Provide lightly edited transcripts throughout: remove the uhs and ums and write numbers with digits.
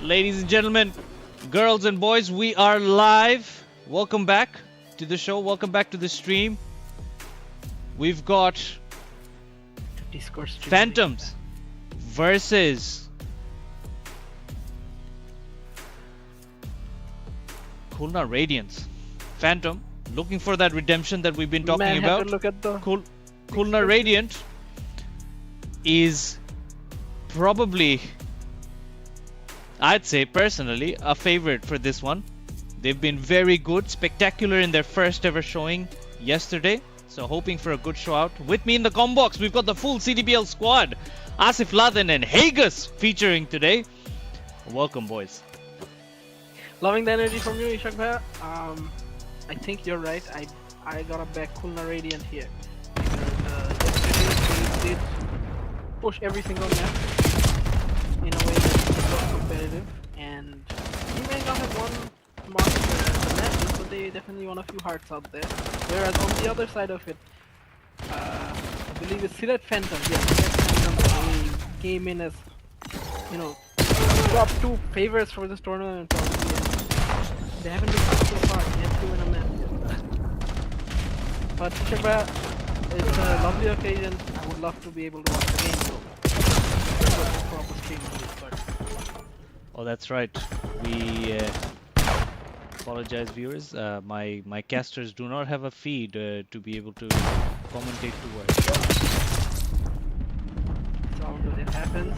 Ladies and gentlemen, girls and boys, we are live. Welcome back to the show. Welcome back to the stream. We've got Discord stream Phantoms versus Kulna Radiance. Phantom, looking for that redemption that we've been talking about. Look at the Kulna Radiant is probably, I'd say personally, a favorite for this one. They've been very good, spectacular in their first ever showing yesterday. So hoping for a good show out. With me in the com box, we've got the full CDBL squad. Asif Laden and Hagus featuring today. Welcome, boys. Loving the energy from you, Ishak bhai. I think you're right. I gotta back Kulna Radiant here. Yesterday they did push every single map in a way that was competitive, and he may not have won the matches, but they definitely won a few hearts out there. Whereas on the other side of it, I believe it's Silat Phantom. Yes, Silat Phantom. They came in as, you know, top 2 favorites for this tournament probably. They haven't been so far yet to win a match. But Ishak bhai, it's a lovely occasion. I would love to be able to watch the game, so proper stream on Discord. Oh, that's right. We apologize, viewers. My casters do not have a feed to be able to commentate to work. It's all good. It happens.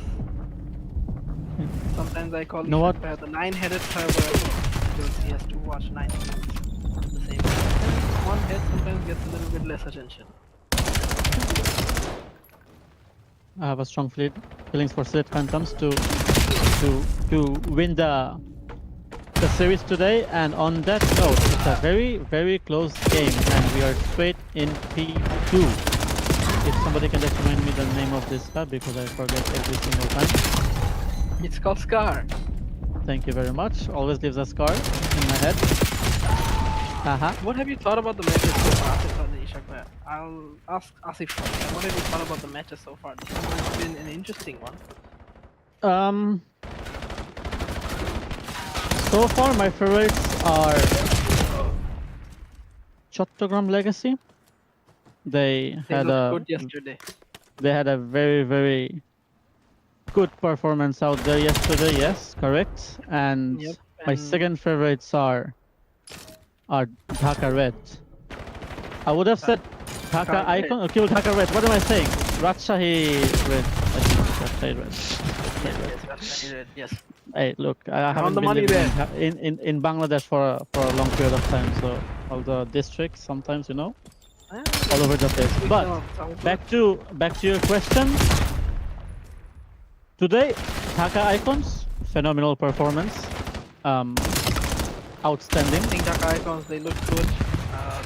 Sometimes I call what? the 9-headed server because he has to watch 9 heads at the same time. One head sometimes gets a little bit less attention. I have a strong feelings for Silat Phantoms to win the series today. And on that note, it's a very close game, and we are straight in P2. If somebody can just remind me the name of this map because I forget every single time. It's called Scar. Thank you very much. Always leaves a scar in my head. Haha. What have you thought about the matches so far, Asif and Ishak bhai? I'll ask Asif first. What have you thought about the matches so far? This has been an interesting one. So far my favorites are Chattogram Legacy. They had looked good yesterday. They had a very good performance out there yesterday. Yes, correct. And Yep, my and- second favorites are Dhaka Red. I would have said Dhaka Dhaka Red. Icon. Okay, Dhaka Red. What am I saying? Rajshahi Red. I think Rajshahi Red. Yes, yes. Hey, look, I On haven't the been money living there. in Bangladesh for a long period of time, so all the districts sometimes, you know, all over the place. But back to your question. Today, Dhaka Icons, phenomenal performance, outstanding. I think Dhaka Icons, they look good.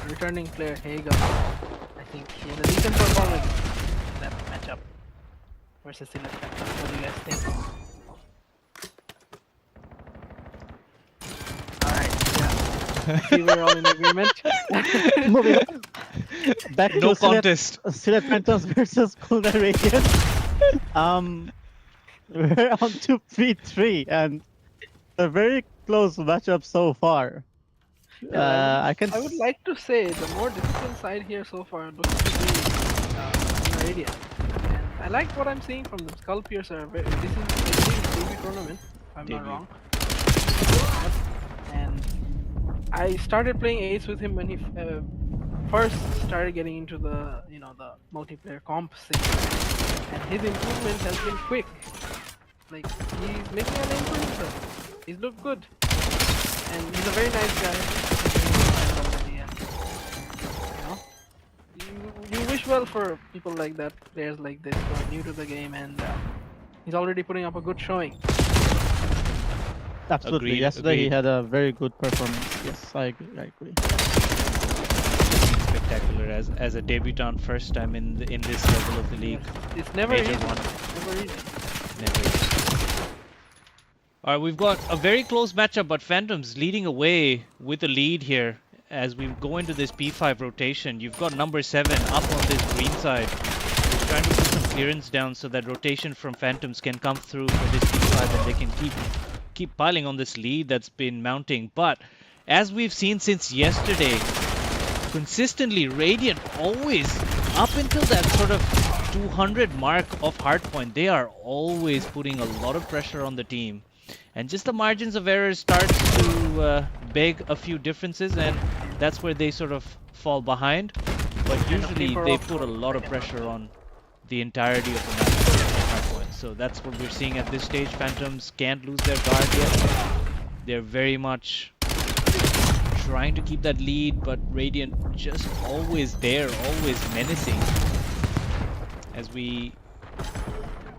Returning player Haga, I think he had a decent performance in that matchup versus Silat Phantom. What do you guys think? Alright, yeah. See, we're all in agreement. Moving on. Back No to contest. Silat Phantoms versus Kulna Radiant. We're on to P3 and a very close matchup so far. I would like to say the more difficult side here so far looks to be Radiant. And I like what I'm seeing from them. Skull Piercer, this is a debut tournament, if I'm not wrong. And I started playing Ace with him when he first started getting into the the multiplayer comp system, and his improvement has been quick. Like, he's making a name for himself. He's looked good, and he's a very nice guy. You wish well for people like that, players like this who are new to the game, and he's already putting up a good showing. Absolutely. Agreed, Yesterday he agreed. had a very good performance. Yes, I agree. Spectacular as a debutant, first time in this level of the league. It's never Major easy. one. Never easy. Never. Alright, we've got a very close matchup, but Phantoms leading away with a lead here as we go into this P5 rotation. You've got number 7 up on this green side. He's trying to put some clearance down so that rotation from Phantoms can come through for this P5 and they can keep keep piling on this lead that's been mounting. But as we've seen since yesterday, consistently Radiant always up until that sort of 200 mark of hardpoint, they are always putting a lot of pressure on the team. And just the margins of error starts to beg a few differences, and that's where they sort of fall behind. But usually they put a lot of pressure on the entirety of the match. So that's what we're seeing at this stage. Phantoms can't lose their guard yet. They're very much trying to keep that lead, but Radiant just always there, always menacing. As we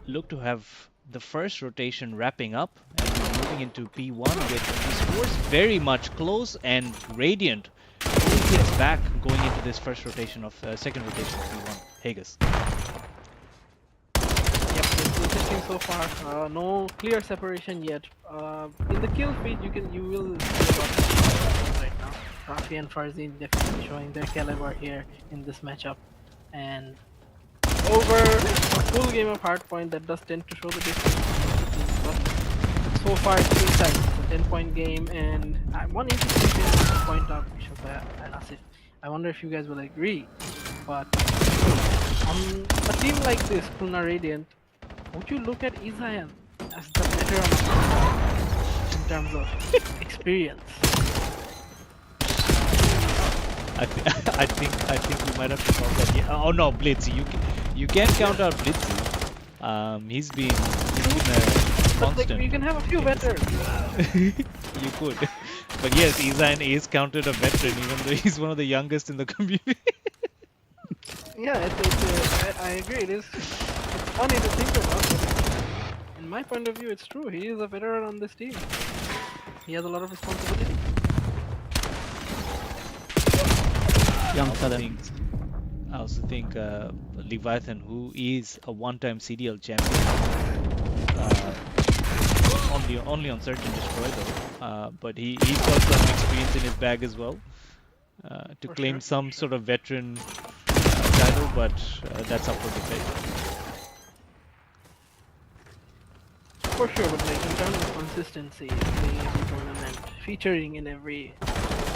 look to have the first rotation wrapping up, and we're moving into P1 with the scores very much close, and Radiant pulling things back going into this first rotation of second rotation of P1. Hagus. Yep, it's interesting so far. No clear separation yet. In the kill feed, you will see a lot of right now. Rafi and Farzin definitely showing their caliber here in this matchup, and over a full game of hardpoint, that does tend to show the difference. But so far, it's been tight. It's a 10-point game, and one interesting thing I want to point out, Shubha and Asif. I wonder if you guys will agree, but on a team like this, Kulna Radiant, would you look at Izayan as the veteran in terms of experience? I think we might have to count that. Yeah. Oh no, Blitzy. You can't count out Blitzy. He's been a constant. Like, you can have a few veterans. You could, but yes, Izayan is counted a veteran, even though he's one of the youngest in the community. Yeah, I agree. It's funny to think about. In my point of view, it's true. He is a veteran on this team. He has a lot of responsibility. Young talent. I also think Leviathan, who is a one-time CDL champion, only on Search and Destroy though, but he's got some experience in his bag as well to claim some sort of veteran title, but that's up for debate. For sure, but like in terms of consistency, playing every tournament, featuring in every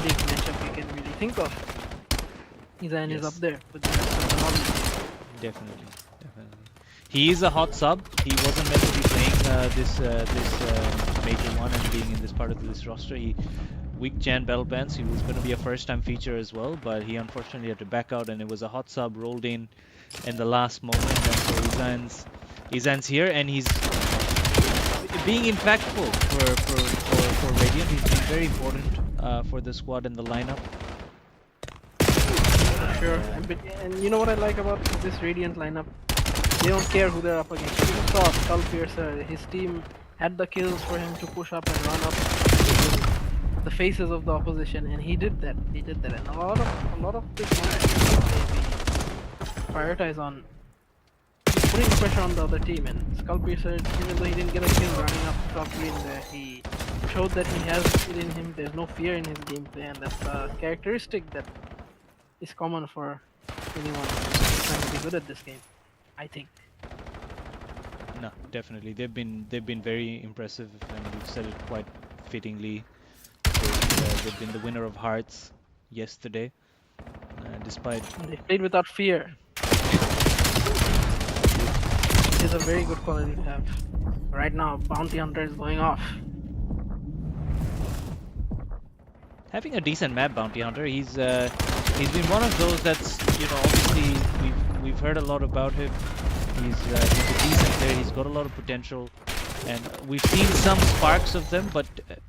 big matchup you can really think of, Izayan is up there with the rest of the knowledge. Definitely. He is a hot sub. He wasn't meant to be playing this major one and being in this part of this roster. Weak Jan battle bans. He was going to be a first-time feature as well, but he unfortunately had to back out, and it was a hot sub rolled in the last moment. And so Izayan's here, and he's being impactful for Radiant. He's been very important for the squad and the lineup. Sure, and you know what I like about this Radiant lineup? They don't care who they're up against. You saw Skullpiercer, his team had the kills for him to push up and run up the faces of the opposition, and he did that. And a lot of this match prioritize on putting pressure on the other team. And Skullpiercer, even though he didn't get a kill running up top green there, he showed that he has it in him. There's no fear in his gameplay, and that's a characteristic that is common for anyone trying to be good at this game, I think. No, definitely. They've been very impressive, and you've said it quite fittingly. They've been the winner of Hearts yesterday, despite... They played without fear. It is a very good quality to have. Right now, Bounty Hunter is going off. Having a decent map, Bounty Hunter. He's been one of those that's, you know, obviously we've heard a lot about him. He's a decent player. He's got a lot of potential, and we've seen some sparks of them. But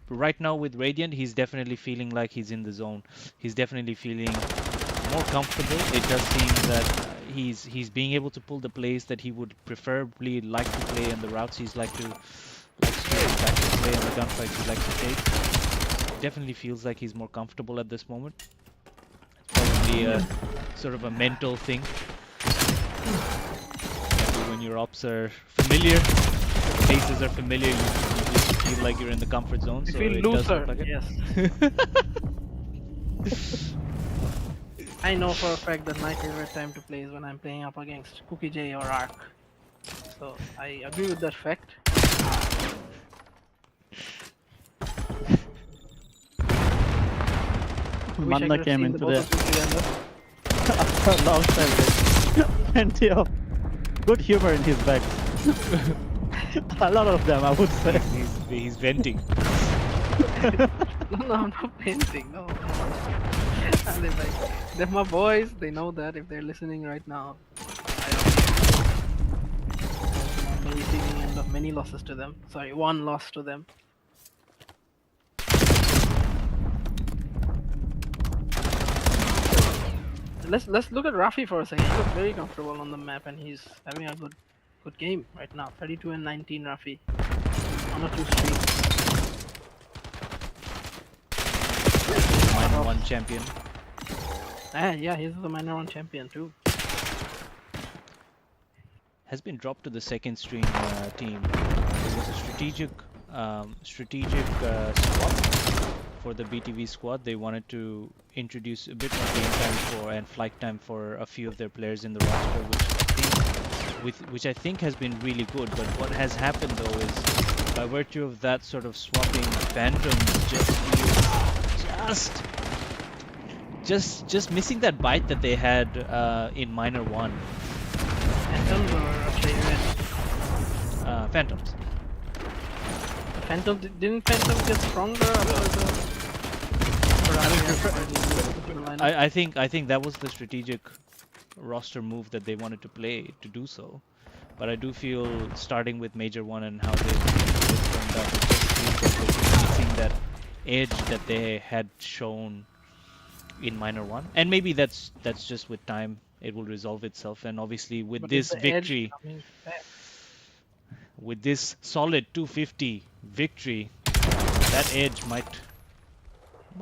right now with Radiant, he's definitely feeling like he's in the zone. He's definitely feeling more comfortable. It does seem that he's being able to pull the plays that he would preferably like to play, and the routes he's likes to play, and the gunfights he likes to take. Definitely feels like he's more comfortable at this moment. It's probably a sort of a mental thing. When your ops are familiar, faces are familiar, you just feel like you're in the comfort zone. You so feel it looser, does look like yes. I know for a fact that my favorite time to play is when I'm playing up against Cookie J or Ark. So I agree with that fact. I wish I Manna could have came seen in the both today. of you together. After a long time, like, plenty of good humor in his bags. A lot of them, I would say. He's venting. No, I'm not painting. No. And they're my boys. They know that if they're listening right now, I don't the receiving end of many losses to them. Sorry, one loss to them. Let's look at Rafi for a second. He looks very comfortable on the map, and he's having a good game right now. 32 and 19, Rafi, on a 2 streak. Minor 1 champion. Yeah, he's the minor 1 champion too. Has been dropped to the second string team. It was a strategic swap for the BTV squad. They wanted to introduce a bit more game time and flight time for a few of their players in the roster, which I think has been really good. But what has happened though is, by virtue of that sort of swapping, Phantom just missing that bite that they had in Minor 1. Phantoms or Australian? Phantoms. Didn't Phantom get stronger after the? I think that was the strategic roster move that they wanted to play to do so. But I do feel, starting with Major 1 and how they turned out, it just feels like they're missing that edge that they had shown in Minor 1. And maybe that's just with time it will resolve itself. And obviously with But this is the edge victory, coming back? with this solid 250 victory, that edge might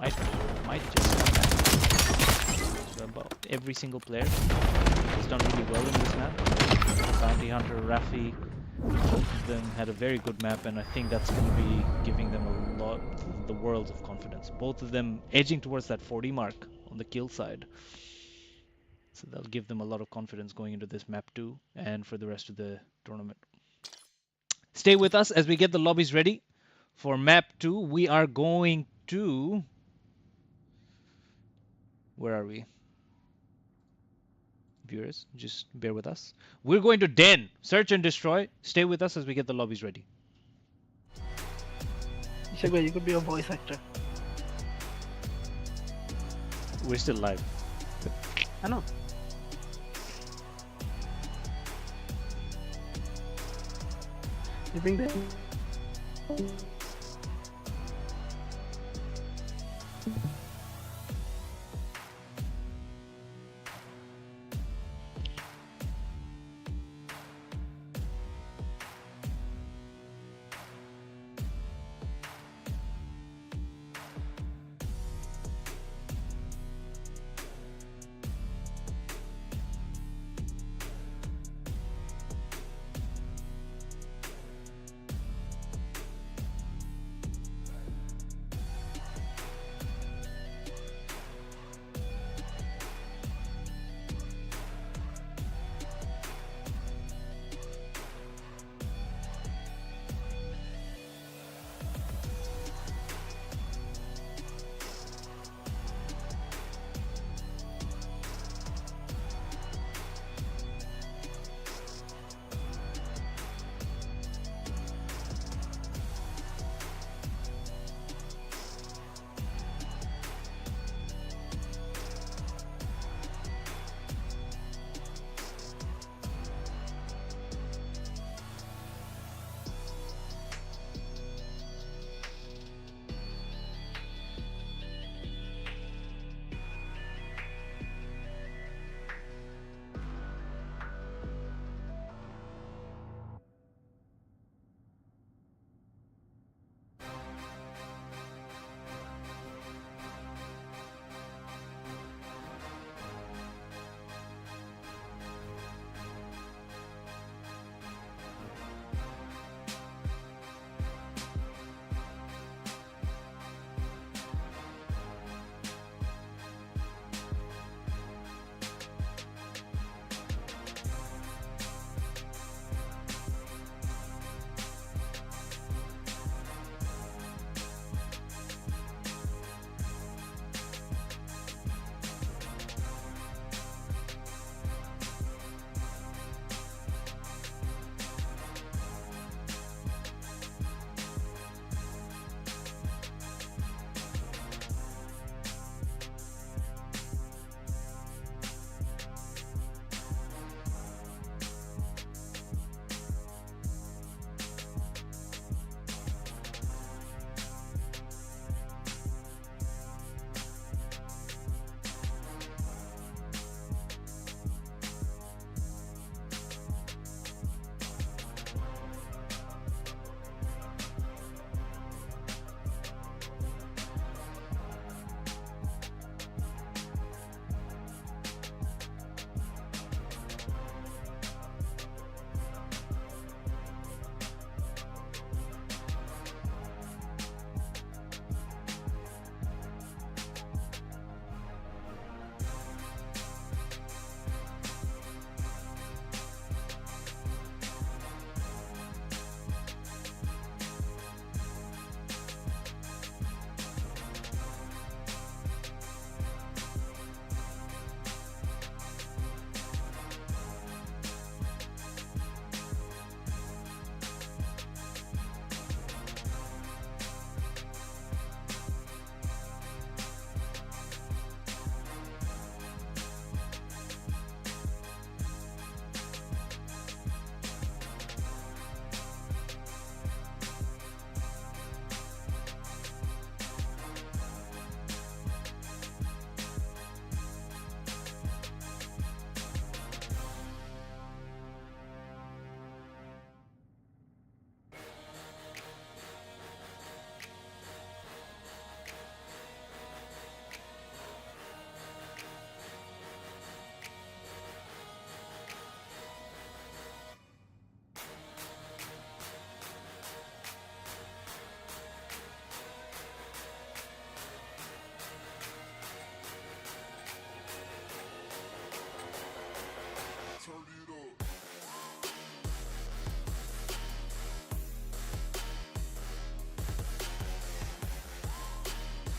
just come back. So about every single player has done really well in this map. Bounty Hunter, Rafi, both of them had a very good map, and I think that's going to be giving them the worlds of confidence. Both of them edging towards that 40 mark on the kill side. So that'll give them a lot of confidence going into this map 2 and for the rest of the tournament. Stay with us as we get the lobbies ready for map 2. We are going to... Where are we? Viewers, just bear with us. We're going to Den. Search and destroy. Stay with us as we get the lobbies ready. Ishagwa, you could be a voice actor. We're still live. I know. You bring them.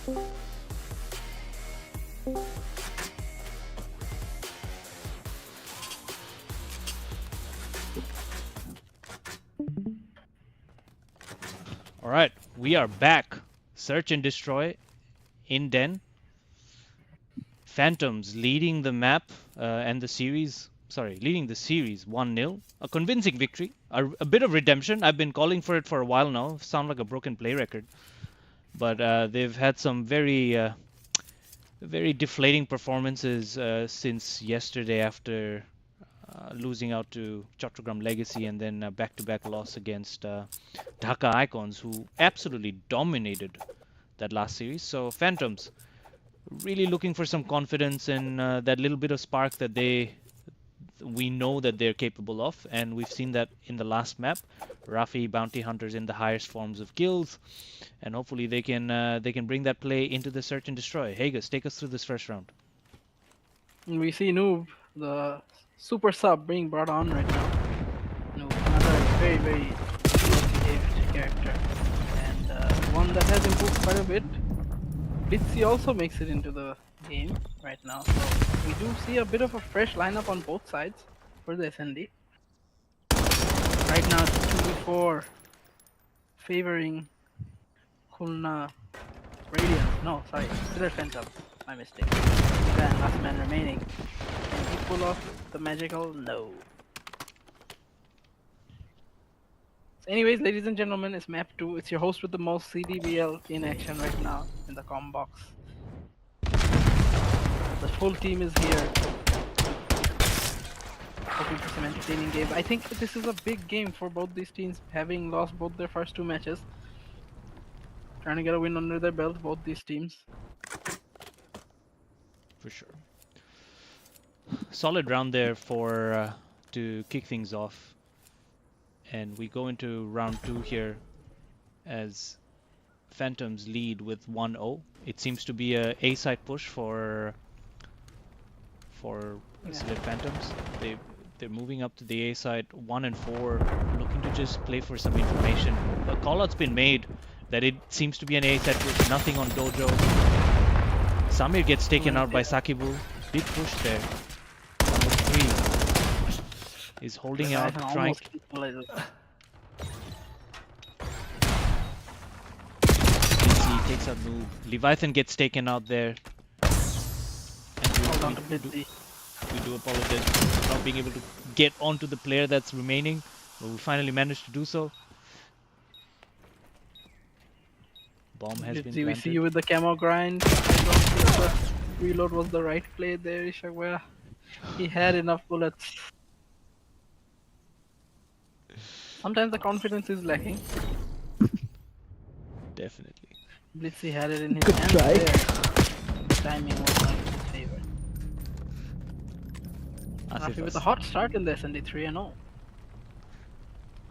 All right, we are back. Search and destroy in Den. Phantoms leading the map and the series. Sorry, leading the series 1-0. A convincing victory. A bit of redemption. I've been calling for it for a while now. Sound like a broken play record. But they've had some very deflating performances since yesterday after losing out to Chattogram Legacy and then back-to-back loss against Dhaka Icons, who absolutely dominated that last series. So Phantoms really looking for some confidence and that little bit of spark that we know that they're capable of, and we've seen that in the last map. Rafi, Bounty Hunters in the highest forms of guilds, and hopefully they can bring that play into the search and destroy. Hagus, take us through this first round. And we see Noob, the super sub, being brought on right now. Noob, another very, very well-behaved character, and one that has improved quite a bit. Blitzy also makes it into the game right now, so we do see a bit of a fresh lineup on both sides for the SND. Right now it's 2v4 favoring Khulna Radiant. No, sorry, Siddharth Phantom. My mistake. Then last man remaining. Can he pull off the magical? No. So anyways, ladies and gentlemen, it's map 2. It's your host with the most CDBL in action right now in the com box. The full team is here. Hoping for some entertaining games. I think this is a big game for both these teams, having lost both their first 2 matches. Trying to get a win under their belt, both these teams. For sure. Solid round there for to kick things off. And we go into round 2 here as Phantoms lead with 1-0. It seems to be a A-side push for Select Phantoms. They're moving up to the A side 1 and 4, looking to just play for some information. A call-out's been made that it seems to be an A side push, nothing on Dojo. Samir gets taken out by Sakibul. Big push there. Number 3 is holding out, trying. Blitzy takes out move. Leviathan gets taken out there. And we do apologize for not being able to get onto the player that's remaining, but we finally managed to do so. Bomb has been planted. We see you with the camo grind. I don't feel that reload was the right play there, Ishagwa. He had enough bullets. Sometimes the confidence is lacking. Definitely. Blitzy had it in his Good hands try. there. Timing was not in his favor. Rafi with a hot start in the SND 3-0.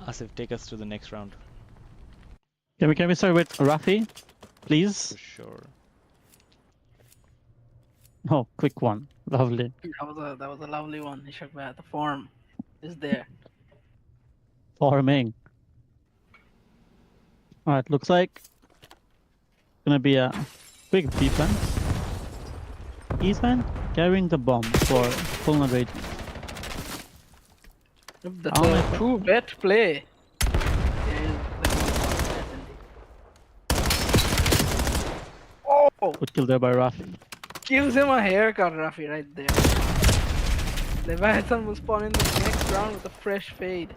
Asif, take us to the next round. Can we start with Rafi, please? For sure. Oh, quick one. Lovely. That was a lovely one, Ishagwa. The form is there. Forming. Alright, looks like gonna be a quick defense. Eastman carrying the bomb for Khulna Radiant. That's a true bet play. Oh! Good kill there by Rafi. Gives him a haircut, Rafi, right there. Leviathan will spawn in the next round with a fresh fade.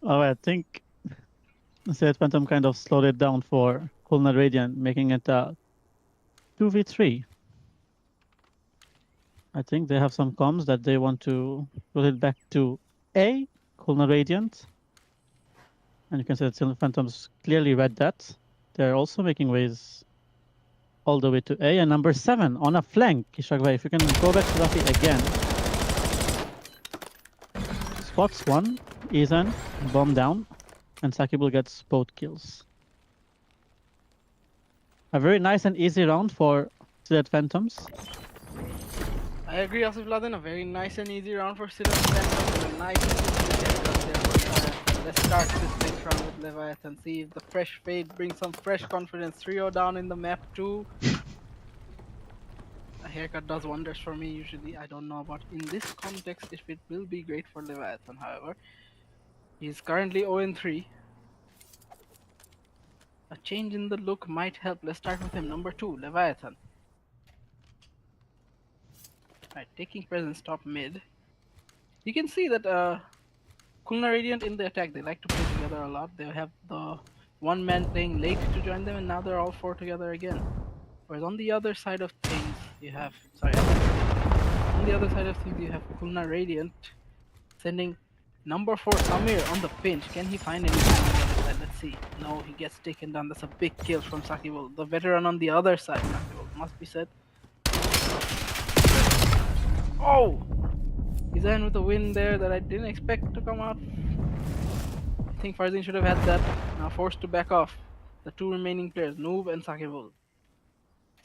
I think Seth Phantom kind of slowed it down for Khulna Radiant, making it a 2v3. I think they have some comms that they want to roll it back to A, Khulna Radiant. And you can see that Silver Phantoms clearly read that. They're also making ways all the way to A. And number 7 on a flank, Ishagway. If you can go back to Rafi again. Spots 1, Ethan, bomb down, and Sakibul gets both kills. A very nice and easy round for Siddharth Phantoms. I agree, Asif Laden. A very nice and easy round for Siddharth Phantom. A nice and easy haircut there for Let's start this next round with Leviathan. See if the fresh fade brings some fresh confidence. 3-0 down in the map too. A haircut does wonders for me usually. I don't know about in this context if it will be great for Leviathan, however. He's currently 0-3. A change in the look might help. Let's start with him. Number 2, Leviathan. Right, taking presence top mid. You can see that Kulna Radiant in the attack, they like to play together a lot. They have the one man playing late to join them, and now they're all 4 together again. Whereas on the other side of things, you have on the other side of things you have Kulna Radiant sending number 4 Samir on the pinch. Can he find anything on the other side? Let's see. No, he gets taken down. That's a big kill from Sakibul. The veteran on the other side, Sakibul, must be said. Oh! He's in with a win there that I didn't expect to come out. I think Farzin should have had that. Now forced to back off. The 2 remaining players, Noob and Sakibul.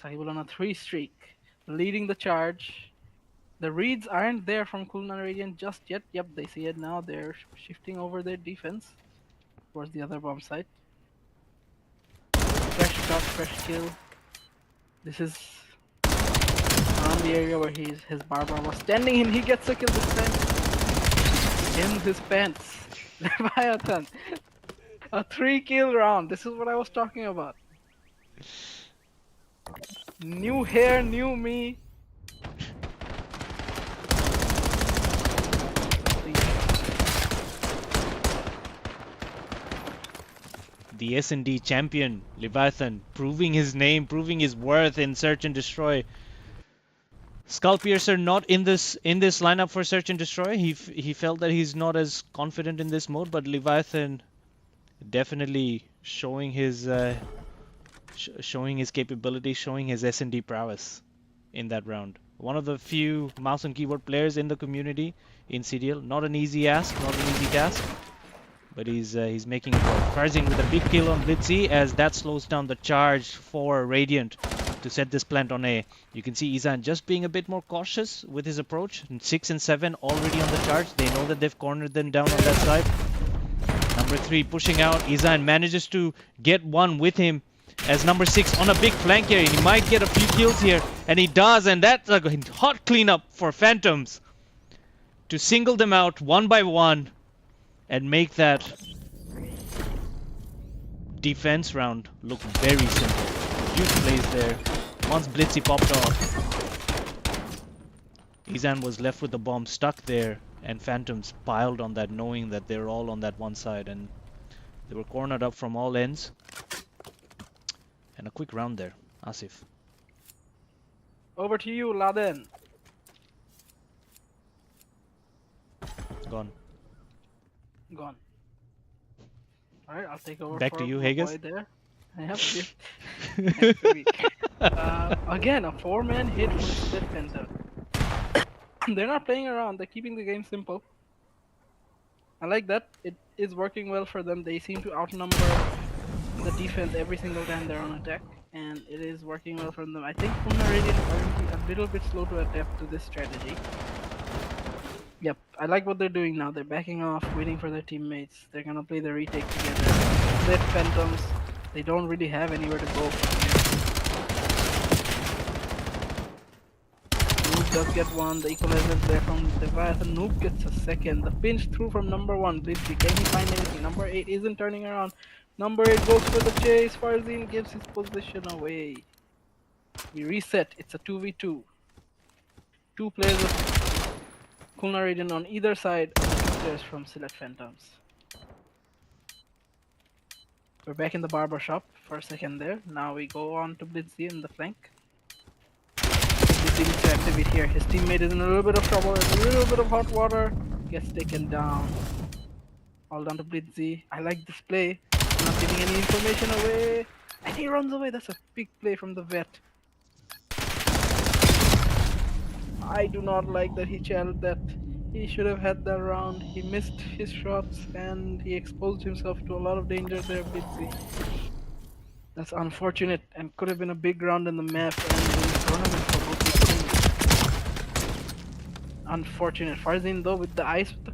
Sakibul on a 3 streak, leading the charge. The reads aren't there from Kulna Radiant just yet. Yep, they see it now. They're shifting over their defense towards the other bomb site. Fresh shot, fresh kill. This is around the area where his Barbar was standing him. He gets a kill this time. In his pants. Leviathan. A 3-kill round. This is what I was talking about. New hair, new me. The S&D champion, Leviathan, proving his name, proving his worth in Search and Destroy. Skullpiercer not in this lineup for Search and Destroy. He felt that he's not as confident in this mode, but Leviathan definitely showing his capability, showing his S&D prowess in that round. One of the few mouse and keyboard players in the community in CDL. Not an easy ask, not an easy task, but he's making it work. Farzin with a big kill on Blitzy as that slows down the charge for Radiant to set this plant on A. You can see Izan just being a bit more cautious with his approach. 6 and 7 already on the charge. They know that they've cornered them down on that side. Number 3 pushing out. Izan manages to get one with him as number 6 on a big flank here. He might get a few kills here, and he does, and that's a hot cleanup for Phantoms to single them out one by one and make that defense round look very simple. Huge plays there. Once Blitzy popped off, Izan was left with the bomb stuck there, and Phantoms piled on that, knowing that they're all on that one side, and they were cornered up from all ends. And a quick round there, Asif. Over to you, Laden. Gone. Gone. Alright, I'll take over. Back for to you, my Haggis. boy there. I have to. Next week. Again, a 4-man hit from Split Panther. They're not playing around. They're keeping the game simple. I like that. It is working well for them. They seem to outnumber the defense every single time they're on attack, and it is working well for them. I think Kulna Radiant are a little bit slow to adapt to this strategy. Yep, I like what they're doing now. They're backing off, waiting for their teammates. They're gonna play the retake together. Split Phantoms, they don't really have anywhere to go from here. Noob does get one. The equalizer is there from Leviathan. Noob gets a second. The pinch through from number 1. Blitzy, can he find anything? Number 8 isn't turning around. Number 8 goes for the chase. Farzin gives his position away. We reset. It's a 2v2. 2 players of Kulna Radiant on either side, and 2 players from Silat Phantoms. We're back in the barber shop for a second there. Now we go on to Blitzy in the flank. Blitzy needs to activate here. His teammate is in a little bit of trouble, in a little bit of hot water. Gets taken down. All down to Blitzy. I like this play. Not giving any information away. And he runs away. That's a big play from the vet. I do not like that he challenged that. He should have had that round. He missed his shots and he exposed himself to a lot of danger there, Blitzy. That's unfortunate and could have been a big round in the map and in the tournament for both teams. Unfortunate. Farzin though with the ice, with the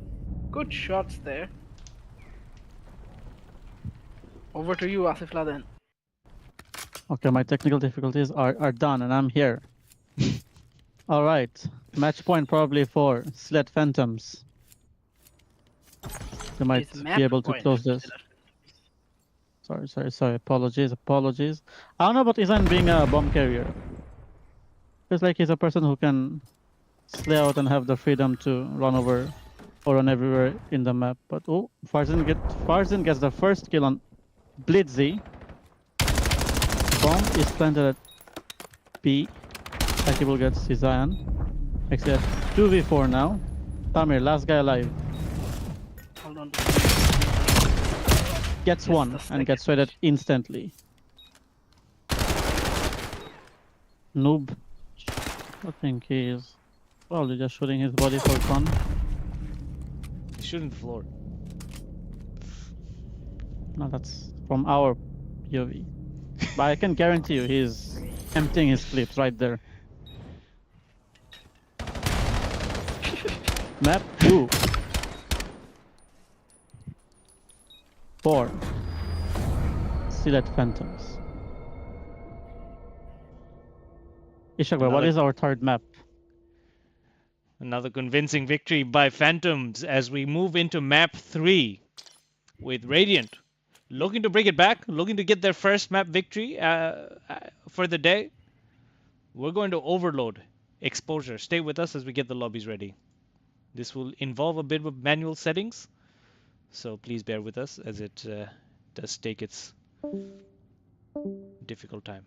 good shots there. Over to you, Asifla then. Okay, my technical difficulties are done, and I'm here. All right, match point probably for Sled Phantoms. They might It's map be able to point. close this. Sorry. Apologies. I don't know about Izan being a bomb carrier. Feels like he's a person who can slay out and have the freedom to run over or run everywhere in the map. But oh, Farzin gets the first kill on Blitzy. Bomb is planted at B. Akibul gets his iron. Makes it 2v4 now. Tamir, last guy alive. Hold on. Gets Just one a and gets second. shredded instantly. Noob. I think he's probably just shooting his body for fun. He's shooting the floor. No, that's from our POV. But I can guarantee you he's emptying his clips right there. Map 2. 4. Select Phantoms. Ishak, what Another- is our third map? Another convincing victory by Phantoms as we move into map 3 with Radiant. Looking to bring it back, looking to get their first map victory for the day. We're going to overload exposure. Stay with us as we get the lobbies ready. This will involve a bit of manual settings, so please bear with us as it does take its difficult time.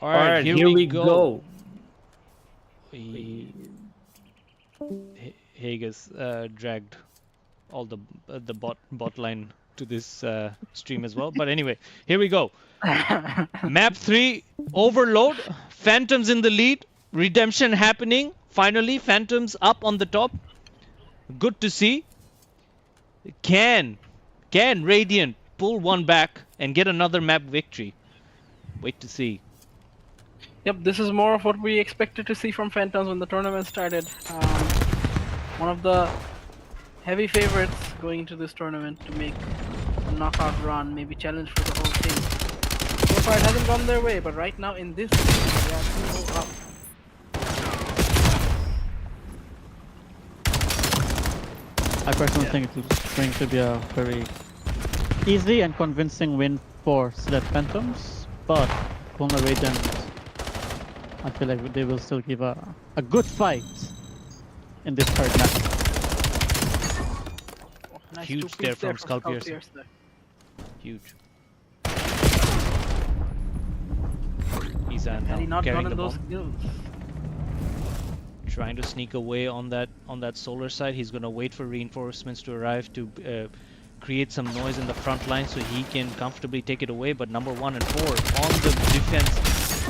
Alright, here we go. Hagus dragged all the bot line to this stream as well. But anyway, here we go. Map 3, Overload. Phantoms in the lead. Redemption happening. Finally, Phantoms up on the top. Good to see. Can Radiant pull one back and get another map victory? Wait to see. Yep, this is more of what we expected to see from Phantoms when the tournament started. One of the heavy favorites going into this tournament to make a knockout run, maybe challenge for the whole thing. So far it hasn't gone their way, but right now in this game, they are 2-0 up. I personally think it's going to be a very easy and convincing win for Select Phantoms, but Puma Radiant, I feel like they will still give a good fight in this third match. Oh, nice Huge two there picks from Skull Skull Piercer. Piercer. Huge. Izan Had he now not carrying gotten the those bomb. kills. Trying to sneak away on that solar side. He's gonna wait for reinforcements to arrive to create some noise in the front line so he can comfortably take it away. But number 1 and 4 on the defense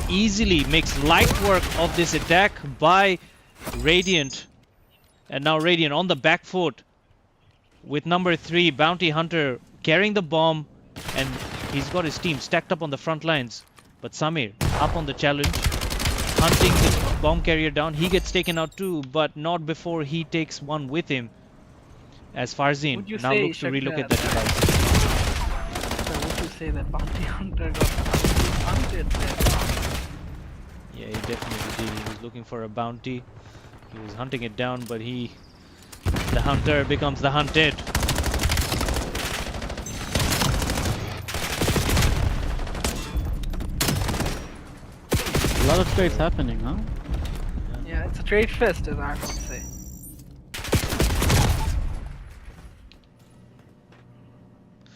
easily makes light work of this attack by Radiant. And now Radiant on the back foot with number 3 Bounty Hunter carrying the bomb, and he's got his team stacked up on the front lines. But Samir up on the challenge, hunting the bomb carrier down. He gets taken out too, but not before he takes one with him. As Farzin now looks to relocate that device. So would you say that Bounty Hunter got hunted there? Yeah, he definitely did. He was looking for a bounty. He was hunting it down, but the hunter becomes the hunted. A lot of trades happening, huh? Yeah, it's a trade fest, as I would say.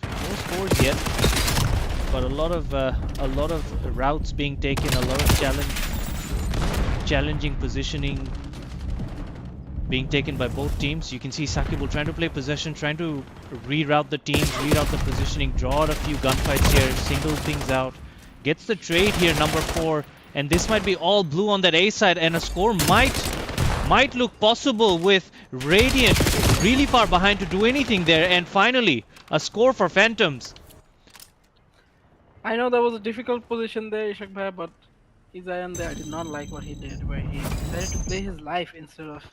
No scores yet, but a lot of routes being taken, a lot of challenging positioning being taken by both teams. You can see Sakibul trying to play possession, trying to reroute the teams, reroute the positioning, draw out a few gunfights here, single things out. Gets the trade here, number 4, and this might be all blue on that A side, and a score might look possible with Radiant really far behind to do anything there. And finally, a score for Phantoms. I know that was a difficult position there, Ishak Bhai, but Izayan there, I did not like what he did, where he decided to play his life instead of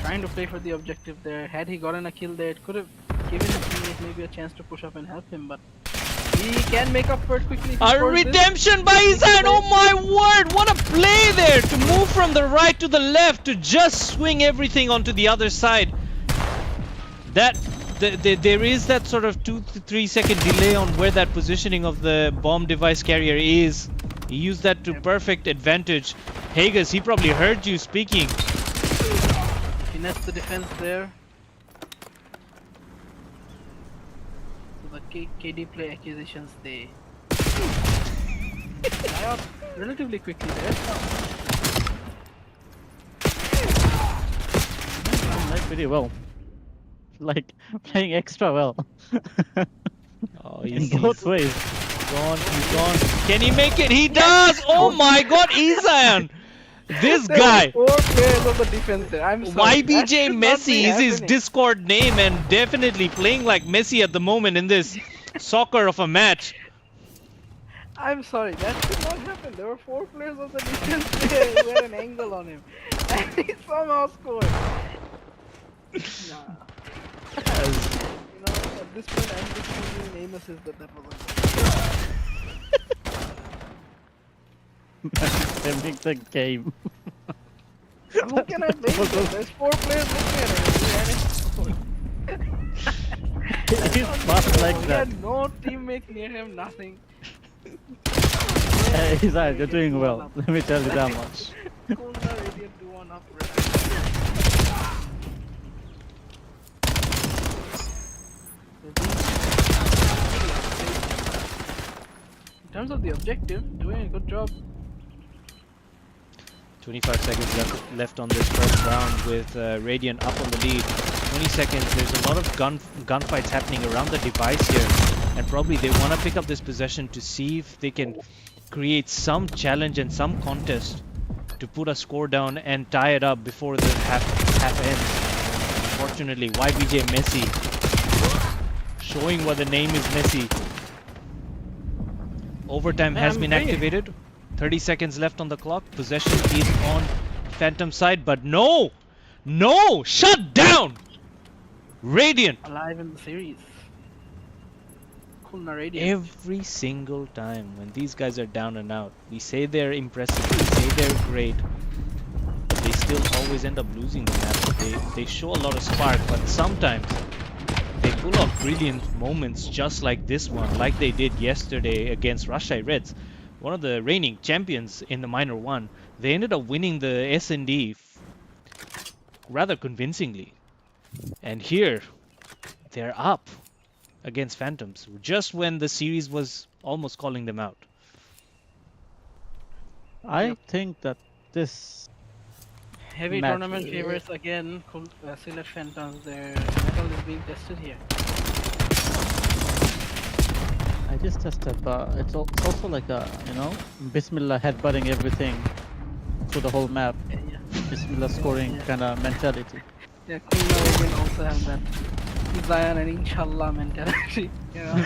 trying to play for the objective there. Had he gotten a kill there, it could have given his teammate maybe a chance to push up and help him, but he can make up for it quickly. A redemption by Izayan! Oh my word! What a play there to move from the right to the left to just swing everything onto the other side. There is that sort of 2 to 3 second delay on where that positioning of the bomb device carrier is. He used that to perfect advantage. Haggis, he probably heard you speaking. Finesse the defense there. So the KD play acquisitions, they die out relatively quickly there. Playing pretty well. Like playing extra well. Oh, In he's both ways. gone. He's gone. Can he make it? He does! Oh my god, Isan! This There guy! were 4 players on the defense there. I'm sorry. That YBJ should not be Messi is his happening. Discord name and definitely playing like Messi at the moment in this soccer of a match. I'm sorry, that should not happen. There were 4 players on the defense there who had an angle on him. And he somehow scored. Nah. You know, at this point, I'm just thinking Amos is the devil. Saving the game. Who can I blame? There's 4 players looking at him. He's fast like He that. had no teammates near him, nothing. Hey, Isaiah, you're doing well. Let me tell you that much. Kulna Radiant 2-1 up. In terms of the objective, doing a good job. 25 seconds left on this first round with Radiant up on the lead. 20 seconds, there's a lot of gunfights happening around the device here. And probably they want to pick up this possession to see if they can create some challenge and some contest to put a score down and tie it up before the half ends. Unfortunately, YBJ Messi showing what the name is Messi. Overtime has been activated. 30 seconds left on the clock. Possession is on Phantom side, but no! No! Shut down! Radiant! Alive in the series. Kulna Radiant. Every single time when these guys are down and out, we say they're impressive, we say they're great, but they still always end up losing the match. They show a lot of spark, but sometimes they pull off brilliant moments just like this one, like they did yesterday against Rashai Reds, one of the reigning champions in the Minor 1. They ended up winning the S&D rather convincingly. And here, they're up against Phantoms, just when the series was almost calling them out. I think that this Heavy match- tournament favorites again. Select Phantoms. Their metal is being tested here. I just tested, but it's also like a, you know, Bismillah headbutting everything through the whole map. Yeah. Bismillah scoring Yeah. kind of mentality. Yeah, Kulna Radiant also have that Zion and Inshallah mentality. You know.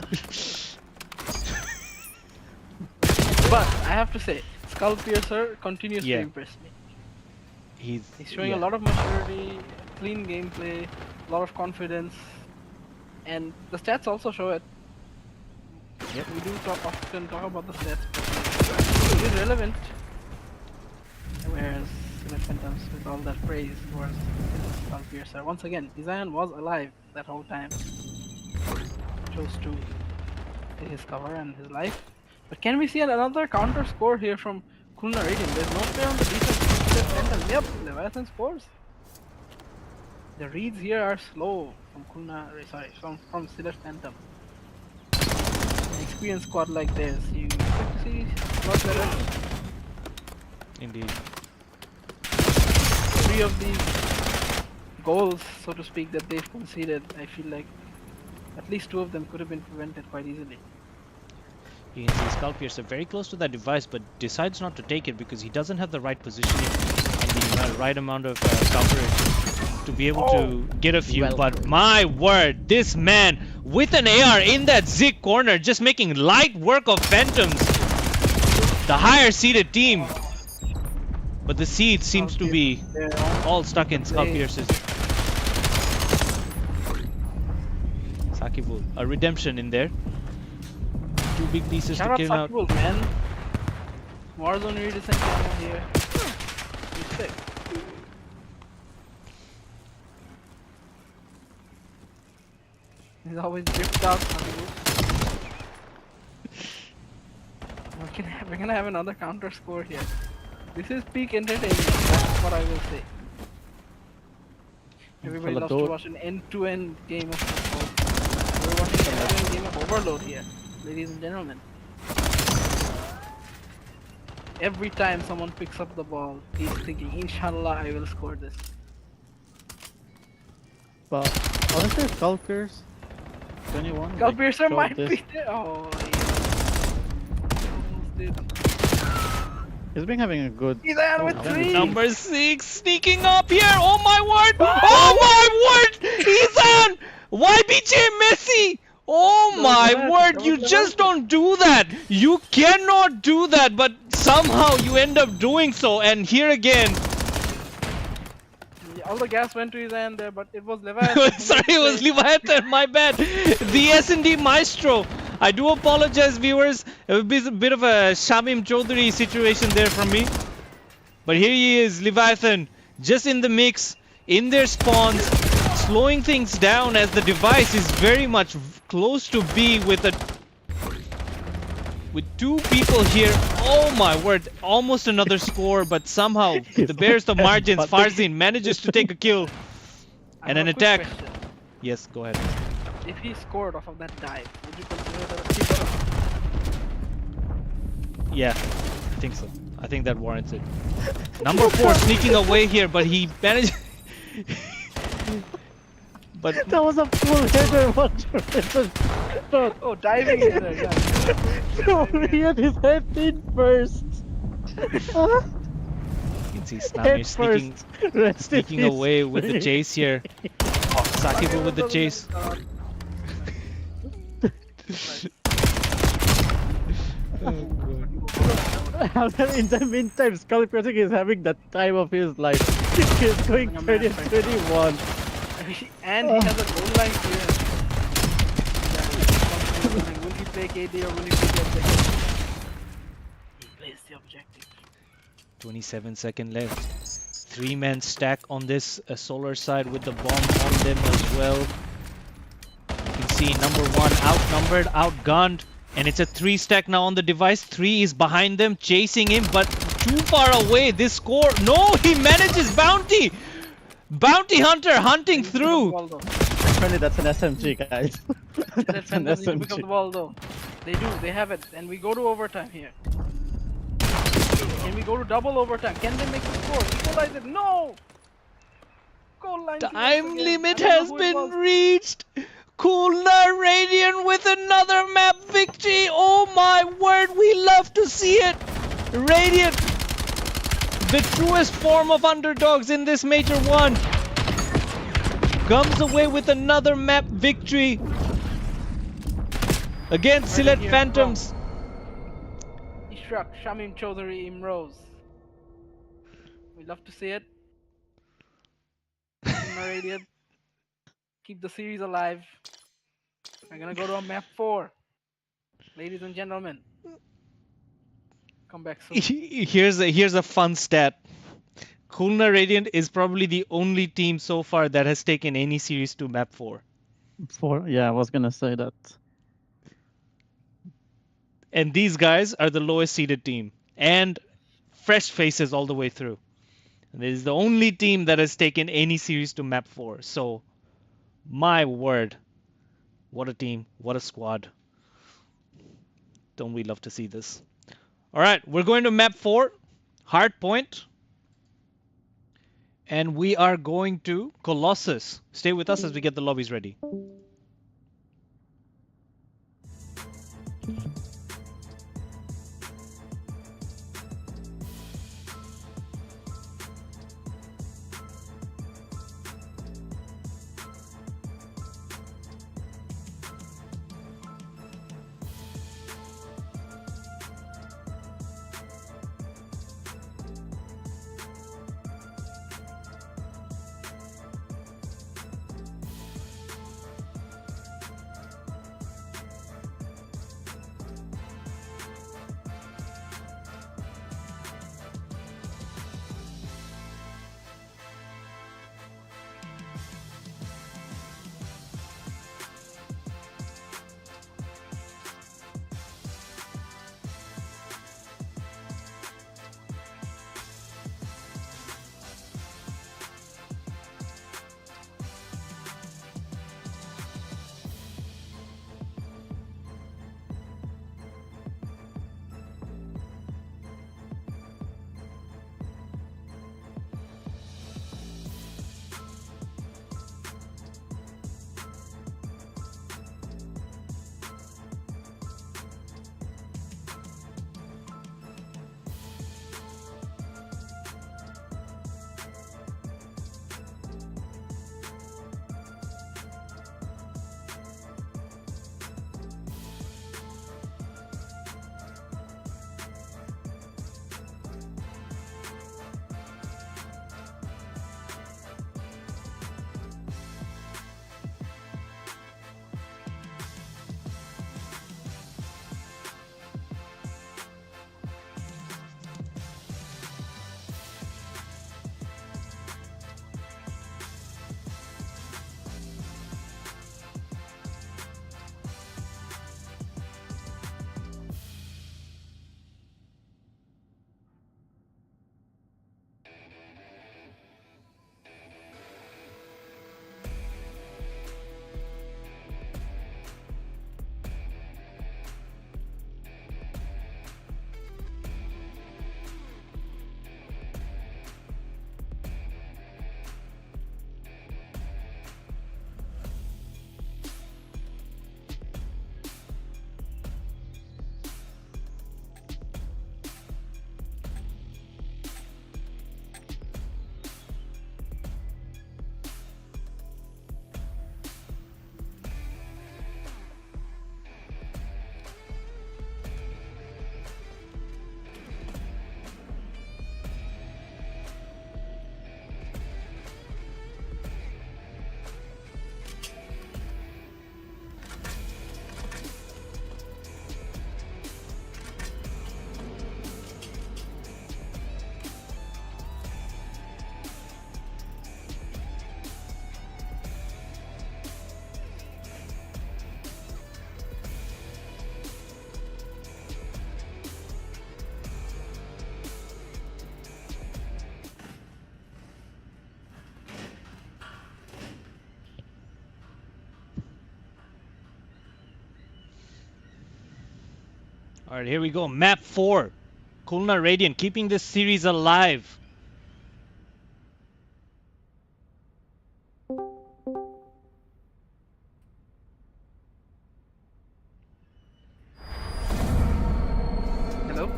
But I have to say, Skull Piercer continues Yeah. to impress me. He's Showing a lot of maturity, clean gameplay, a lot of confidence, and the stats also show it. Yep. We do often talk about the stats, but it is relevant. Whereas Select Phantoms, with all that praise, was Skull Piercer. Once again, Zion was alive that whole time. Chose to take his cover and his life. But can we see another counter score here from Kulna Radiant? There's no player on the defense. Phantom. Yep, Leviathan scores. The reads here are slow from from Siddharth Phantom. An experienced squad like this, you expect to see a lot better. indeed. 3 of these goals, so to speak, that they've conceded, I feel like at least 2 of them could have been prevented quite easily. You can see Skull Piercer very close to that device, but decides not to take it because he doesn't have the right positioning and the right amount of coverage to be able to get a few. Well But played. my word, this man with an AR in that Zig corner, just making light work of Phantoms, the higher seeded team. But the seed seems to be all stuck in Skull Piercer's. Sakibul, a redemption in there. 2 big pieces Shout to out kill out. Sakibul, man. Warzone redescent ammo here. Respect. He's always dripped out. Sakibul. Not we're gonna have another counter score here. This is peak entertainment. That's what I will say. Everybody loves to watch an end-to-end game of football. We're watching an end-to-end game of overload here, ladies and gentlemen. Every time someone picks up the ball, he's thinking, Inshallah, I will score this. But honestly, Skulkers 21. Galpiercer showed might this. be there. Oh, yeah. Almost did. He's been having a good. He's there with Oh, 3. Number 6 sneaking up here. Oh my word! Oh my word! Ethan! YBJ Messi! Oh That was my Levante, word! that You was just Levante. don't do that. You cannot do that, but somehow you end up doing so. And here again, All the gas went to his hand there, but it was Levante. sorry, it was Leviathan. My bad. The S&D Maestro. I do apologize, viewers. It would be a bit of a Shamim Chaudhary situation there from me. But here he is, Leviathan, just in the mix, in their spawns, slowing things down as the device is very much close to B with 2 people here. Oh my word, almost another score, but somehow the Bears the margins. Farzin manages to take a kill I and have an a quick attack. question. Yes, go ahead. If he scored off of that dive, would you consider that a kick shot? Yeah, I think so. I think that warrants it. Number 4 sneaking away here, but he managed. But That was a full header. What? Oh, diving header, yeah. No, he had his head in first. you can see Snami sneaking, Rest in sneaking peace. away with the chase here. Oh, Sakibu with the chase. In the meantime, Skulkers is having the time of his life. He's going 30-21. And he has a goal line clearance. Will he play KD or will he play the objective? He plays the objective. 27-second left. 3-man stack on this solar side with the bomb on them as well. You can see number 1 outnumbered, outgunned. And it's a 3 stack now on the device. 3 is behind them, chasing him, but too far away. This score. No, he manages bounty. Bounty hunter hunting through. Apparently that's an SMG, guys. That's an SMG. Pick up the ball though. They do. They have it. And we go to overtime here. Can we go to double overtime? Can they make the score? Equalize it? No! Goal line. Time limit has been reached. Kulna Radiant with another map victory. Oh my word, we love to see it. Radiant, the truest form of underdogs in this Major 1, comes away with another map victory against Sylhet Phantoms. Ishraq, Shamim Chaudhary, Imrose. We love to see it. Radiant. Keep the series alive. We're gonna go to a map 4. Ladies and gentlemen. Come back soon. Here's a fun stat. Kulna Radiant is probably the only team so far that has taken any series to map 4. Yeah, I was gonna say that. And these guys are the lowest seeded team. And fresh faces all the way through. And this is the only team that has taken any series to map 4. So, my word. What a team. What a squad. Don't we love to see this? Alright, we're going to map 4. Hardpoint. And we are going to Colossus. Stay with us as we get the lobbies ready. Alright, here we go. Map 4. Kulna Radiant keeping this series alive. Hello?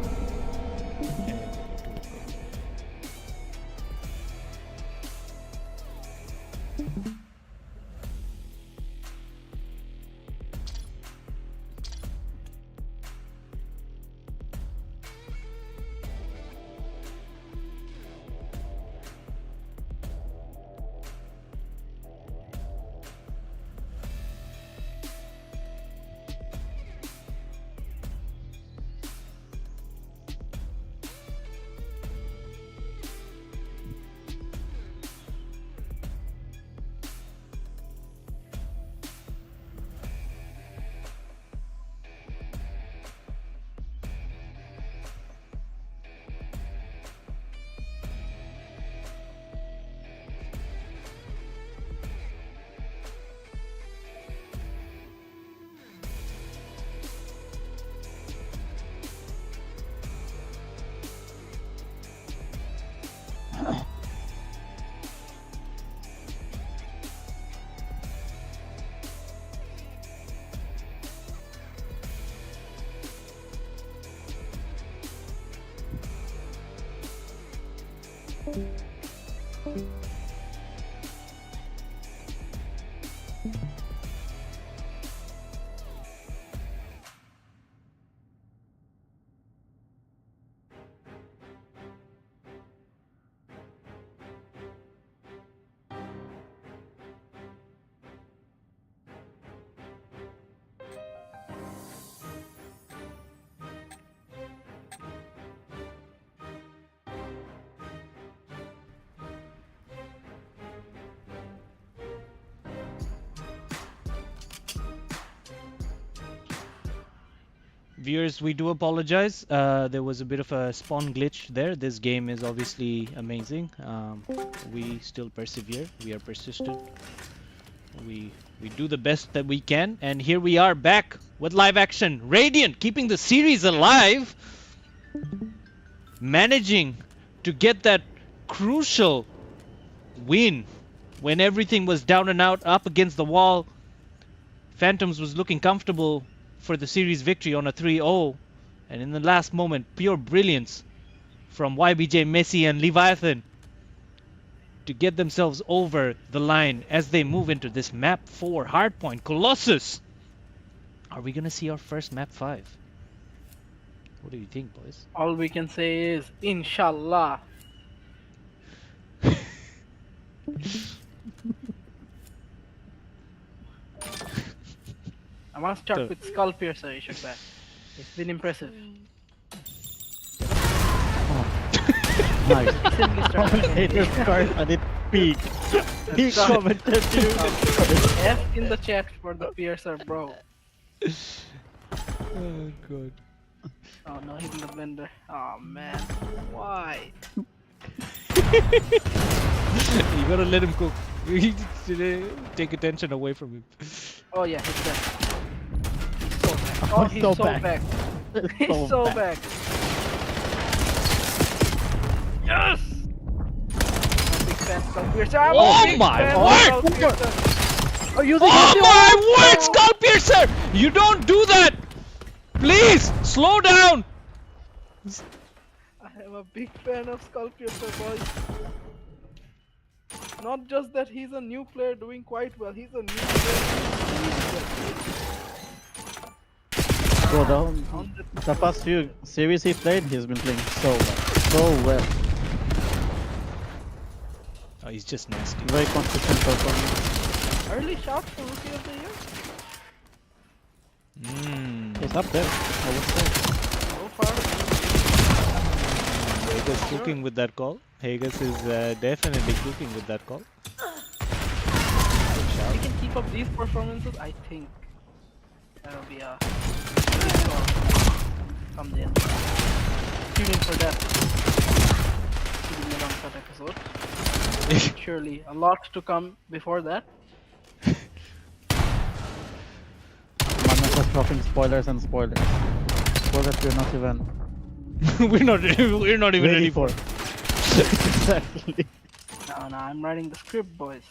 Viewers, we do apologize. There was a bit of a spawn glitch there. This game is obviously amazing. We still persevere. We are persistent. We do the best that we can. And here we are back with live action. Radiant keeping the series alive. Managing to get that crucial win when everything was down and out, up against the wall. Phantoms was looking comfortable for the series victory on a 3-0, and in the last moment, pure brilliance from YBJ, Messi and Leviathan to get themselves over the line as they move into this map 4 hardpoint. Colossus! Are we gonna see our first map 5? What do you think, boys? All we can say is, Inshallah. I want to start with Skull Piercer, Ishak. It's been impressive. Nice. Recently started Haters card and it peaked. He Start. commented you. F in the chat for the Piercer, bro. Oh god. Oh no, hitting the blender. Oh man, why? You gotta let him cook. Take attention away from him. Oh yeah, he's back. He's so back. Oh, he's so back. He's so back. Yes! I'm a big fan of Skull Piercer. I'm Oh a big my fan of word! Skull Piercer. Are you using Oh my word, Skull Piercer! You don't do that! Please, slow down! I am a big fan of Skull Piercer, boys. Not just that he's a new player doing quite well, he's a new player. Bro, the past few series he played, he's been playing so well. Oh, he's just nasty. Very consistent performance. Early shot for Rookie of the Year? He's up there, I would say. So far. Hager's cooking with that call. Hager's is definitely cooking with that call. If he can keep up these performances, I think that'll be a big score from the end. Tune in for that. To the long cut episode. Surely a lot to come before that. Madness was dropping spoilers and spoilers. war that we're not even we're not even ready for. Exactly. No, I'm writing the script, boys.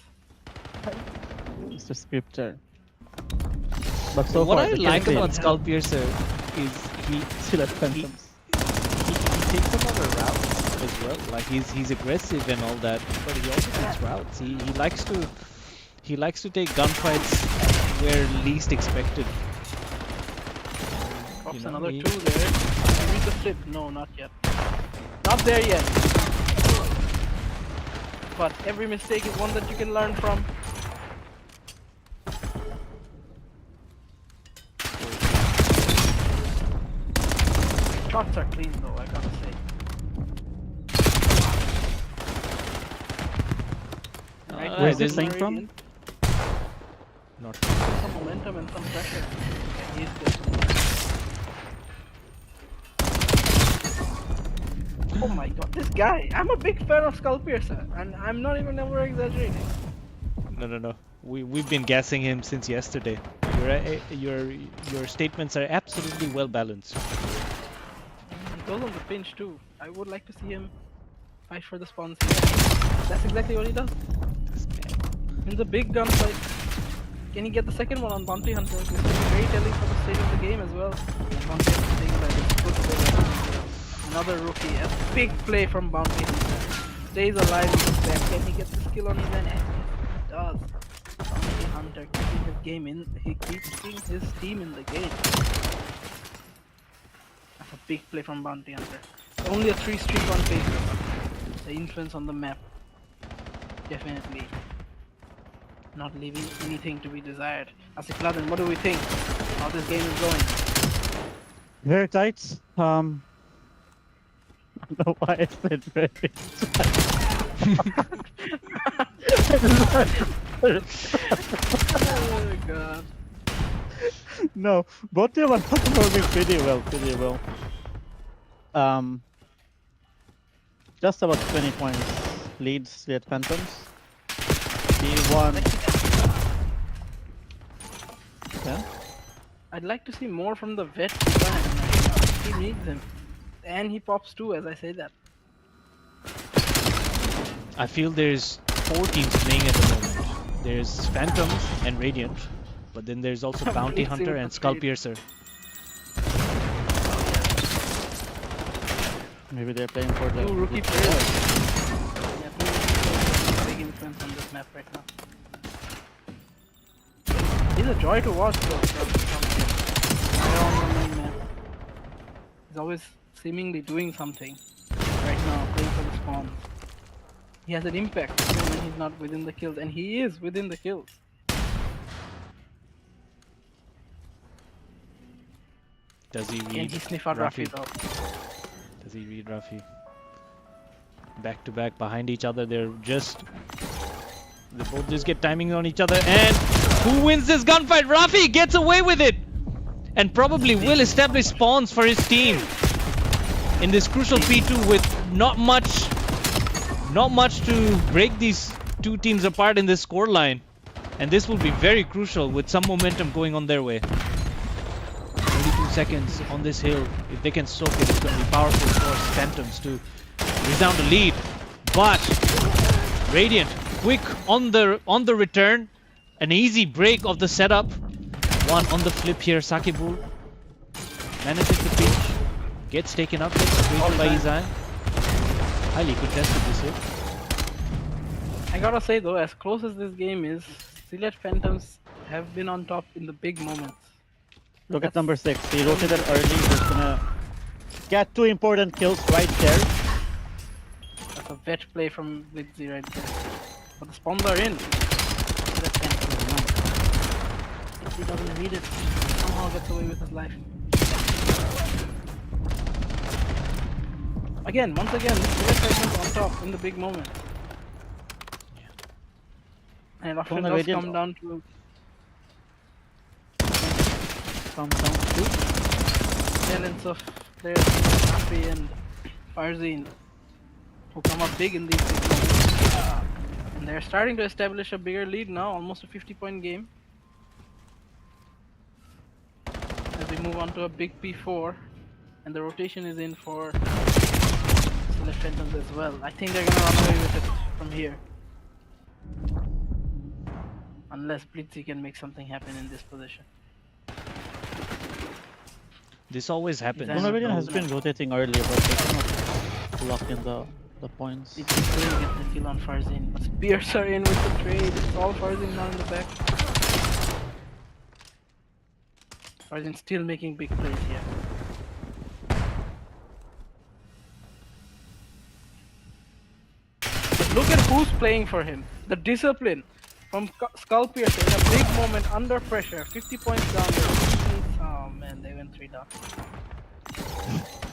Mr. Scripter. But so What far, I the like kill about clean. Skullpiercer is he Still at Phantoms. he takes a lot of routes as well. Like he's aggressive and all that, but he also takes routes. He likes to take gunfights where least expected. Drops know, another he- 2 there. Read the flip. No, not yet. Not there yet. But every mistake is one that you can learn from. Shots are clean though, I gotta say. Right, Where's there's this thing from? Radiant. not Some momentum and some pressure. Yeah, he's good. Oh my god, this guy! I'm a big fan of Skullpiercer, and I'm not even over exaggerating. no. We've been gassing him since yesterday. Your statements are absolutely well balanced. He goes on the pinch too. I would like to see him fight for the spawns here. That's exactly what he does. This man. In the big gunfight. Can he get the second one on Bounty Hunter? This is very telling for the state of the game as well. Bounty Hunter saying that it's good play. Another rookie. A big play from Bounty Hunter. Stays alive with his back. Can he get the skill on his end? Yes, he does. Bounty Hunter keeping his game in. He keeps his team in the game. That's a big play from Bounty Hunter. Only a 3 streak on Facebook. The influence on the map. Definitely not leaving anything to be desired. Asikladen, what do we think? How this game is going? Very tight. I don't know why I said very Oh god. No, both of them are performing pretty well. Just about 20 points leads the Phantoms. B1. Yeah. I'd like to see more from the vet design. He needs him. And he pops too, as I say that. I feel there's 4 teams playing at the moment. There's Phantoms and Radiant, but then there's also Bounty Let's see Hunter what and the trade- Skullpiercer. Maybe they're playing for the 2 rookie players. Yeah, 2 rookie players. Big influence on this map right now. He's a joy to watch though. Right on the main map. He's always seemingly doing something. Right now, playing for the spawns. He has an impact even when he's not within the kills, and he is within the kills. Does he Can read he sniff out Rafi? Rafi though? Does he read Rafi? Back to back behind each other. They both just get timing on each other. And who wins this gunfight? Rafi gets away with it, and probably will establish spawns for his team in this crucial P2 with not much to break these 2 teams apart in this scoreline. And this will be very crucial with some momentum going on their way. 22 seconds on this hill. If they can soak it, it's going to be powerful for Phantoms to resound the lead. But Radiant, quick on the return. An easy break of the setup. One on the flip here. Sakibul manages the pinch. Gets taken up. Gets breaking by Izai. Highly contested this hit. I gotta say though, as close as this game is, Silet Phantoms have been on top in the big moments. Look at number 6. He rotated early. He's gonna get 2 important kills right there. That's a vet play from Blitzy right there. But the spawns are in. Silet Phantoms. If he doesn't read it, somehow gets away with his life. Again, once again, Silet Phantoms on top in the big moments. And it often Kona does Radiant- come down to Comes down to talents of players like Rafi and Farzin who come up big in these big moments. And they're starting to establish a bigger lead now, almost a 50-point game. As we move on to a big P4. And the rotation is in for Select Phantoms as well. I think they're gonna run away with it from here. Unless Blitzy can make something happen in this position. This always happens. Design- Bombardier has no. been rotating earlier, but they cannot lock in the points. Blitzy couldn't get the kill on Farzin. But Spears are in with the trade. It's all Farzin now in the back. Farzin still making big plays here. But look at who's playing for him. The discipline from Skullpiercer in a big moment under pressure. 50 points down there. Oh man, they went 3 down.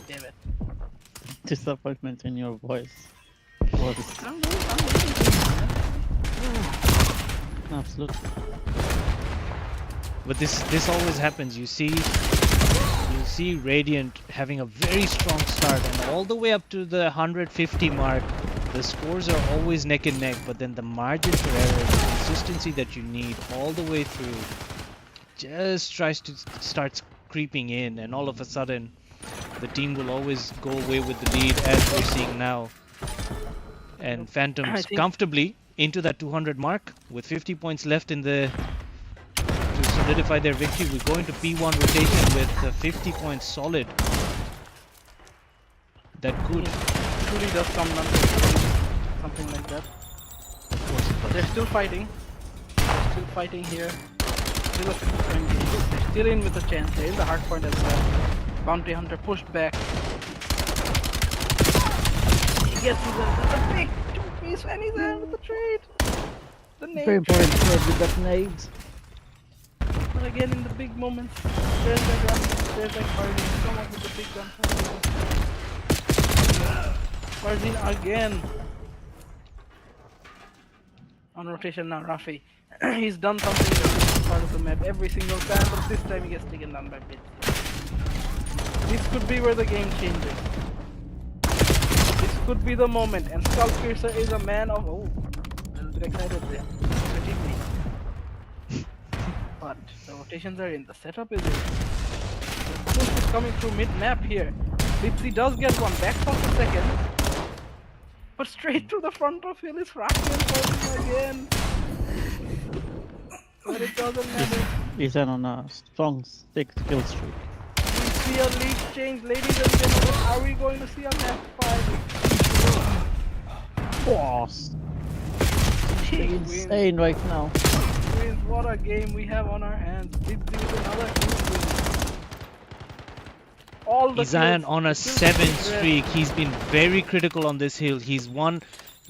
Damn it. Disappointment in your voice. Was I'm losing, absolutely. But this always happens. You see Radiant having a very strong start, and all the way up to the 150 mark, the scores are always neck and neck. But then the margin for error, the consistency that you need all the way through, just tries to starts creeping in, and all of a sudden, the team will always go away with the lead, as we're seeing now. And Phantoms think- comfortably into that 200 mark with 50 points left in the to solidify their victory. We go into P1 rotation with 50 points solid. That could, It truly does come down to something like that. But they're still fighting. They're still fighting here. Still a 50-point game. They're still in with a chance. They're in the hard point as well. Bounty Hunter pushed back. He gets his a big 2-piece and he's in with the trade. The nade. Very important with that nade. But again, in the big moments, there's like Rafi, there's like Farzin, someone with the big gun. Farzin again. On rotation now, Rafi. He's done something in this part of the map every single time, but this time he gets taken down by Blitz. This could be where the game changes. This could be the moment, and Skullpiercer is a man of... Oh, a little bit excited there. But the rotations are in, the setup is in. The push is coming through mid-map here. Blitzy does get one, backs off a second. But straight to the front of hill is Rafi and Farzin again. But it doesn't matter. He's on a strong 6 kill streak. We see a league change, ladies and gentlemen. Are we going to see a map 5? Boss! He wins. Insane right now. Wins. What a game we have on our hands. Blitzy with another huge win. All the Izayan kills, on a the kills 7 is red. streak. He's been very critical on this hill. He's won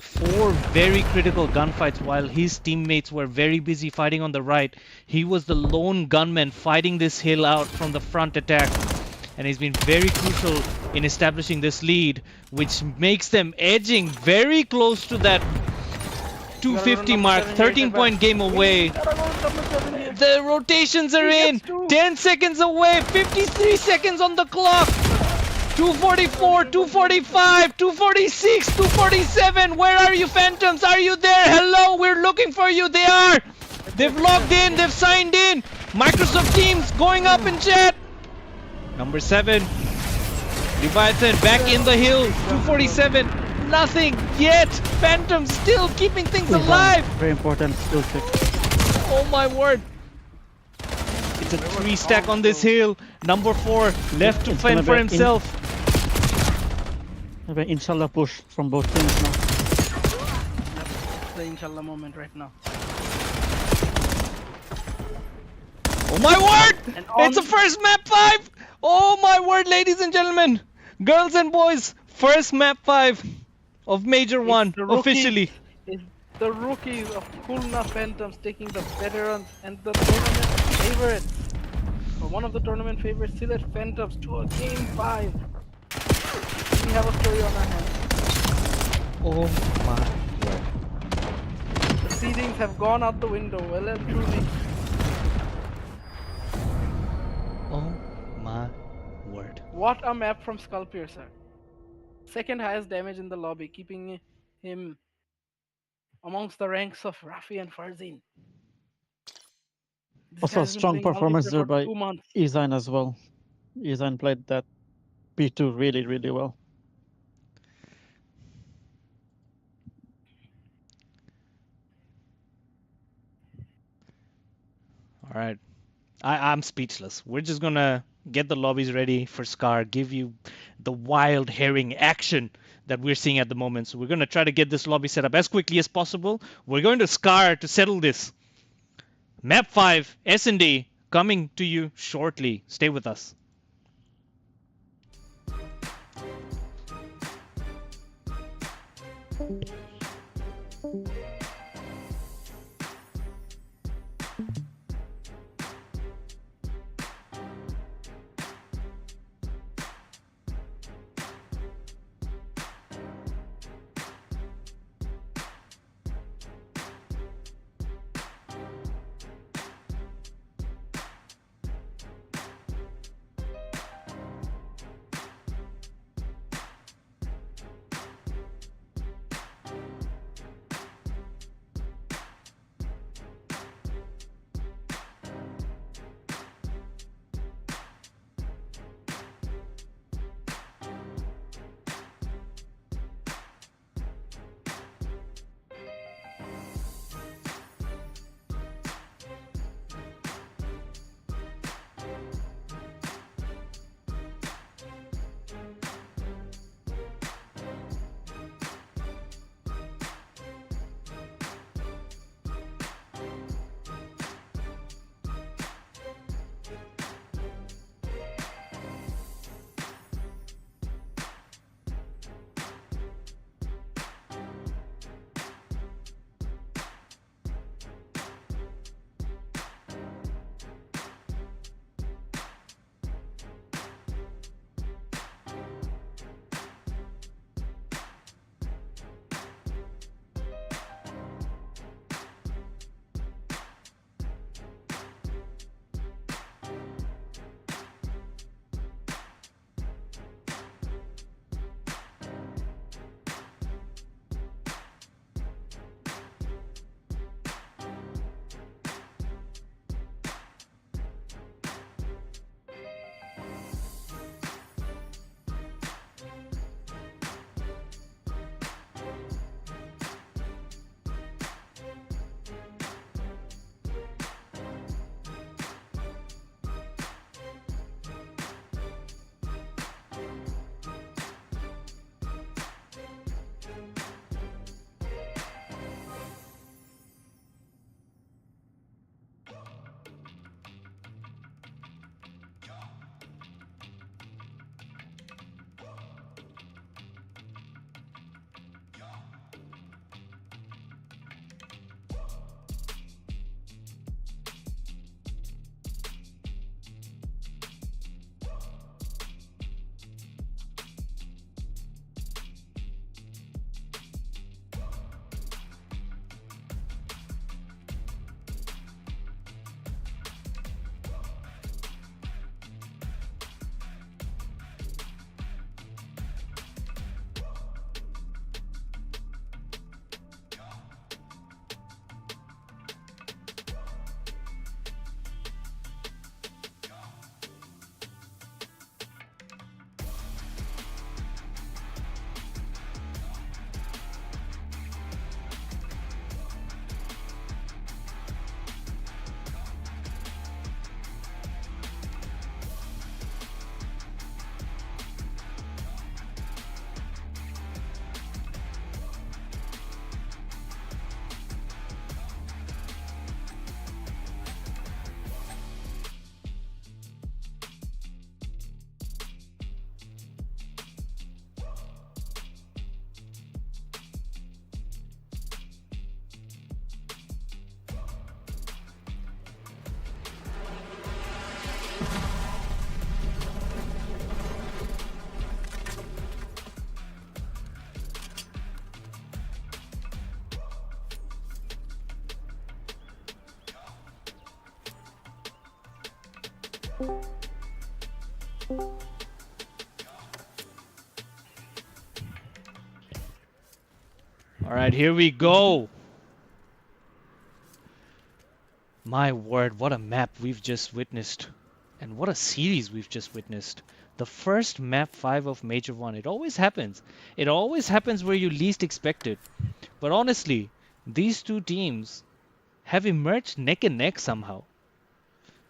4 very critical gunfights while his teammates were very busy fighting on the right. He was the lone gunman fighting this hill out from the front attack. And he's been very crucial in establishing this lead, which makes them edging very close to that 250 mark, 13-point game away. The rotations are in, 10 seconds away, 53 seconds on the clock. 244, 245, 246, 247. Where are you, Phantoms? Are you there? Hello, we're looking for you. They are. They've logged in, they've signed in. Microsoft Teams going up in chat. Number 7, Leviathan back in the hill, 247, nothing yet. Phantom still keeping things alive. Very important skill check. Oh my word. It's a 3 stack on this hill. Number 4 left to It's fend gonna for be himself. Have an inshallah push from both teams now. The inshallah moment right now. Oh my word! And It's a first map 5! Oh my word, ladies and gentlemen, girls and boys, first map 5 of Major 1 the rookies. officially. It's the rookies of Kulna Phantoms taking the veterans and the tournament favorites. Or one of the tournament favorites, Silet Phantoms, to a game 5. We have a story on our hands. Oh my word. The seedings have gone out the window, well and truly. Oh my word. What a map from Skullpiercer. Second highest damage in the lobby, keeping him amongst the ranks of Rafi and Farzin. This Also a guy's been strong playing only performance for there by 2 months. Izain as well. Izain played that B2 really, really well. All right. I'm speechless. We're just gonna get the lobbies ready for Scar, give you the wild herring action that we're seeing at the moment. So we're gonna try to get this lobby set up as quickly as possible. We're going to Scar to settle this. Map 5, S&D, coming to you shortly. Stay with us. All right, here we go. My word, what a map we've just witnessed. And what a series we've just witnessed. The first map 5 of Major 1. It always happens. It always happens where you least expect it. But honestly, these two teams have emerged neck and neck somehow.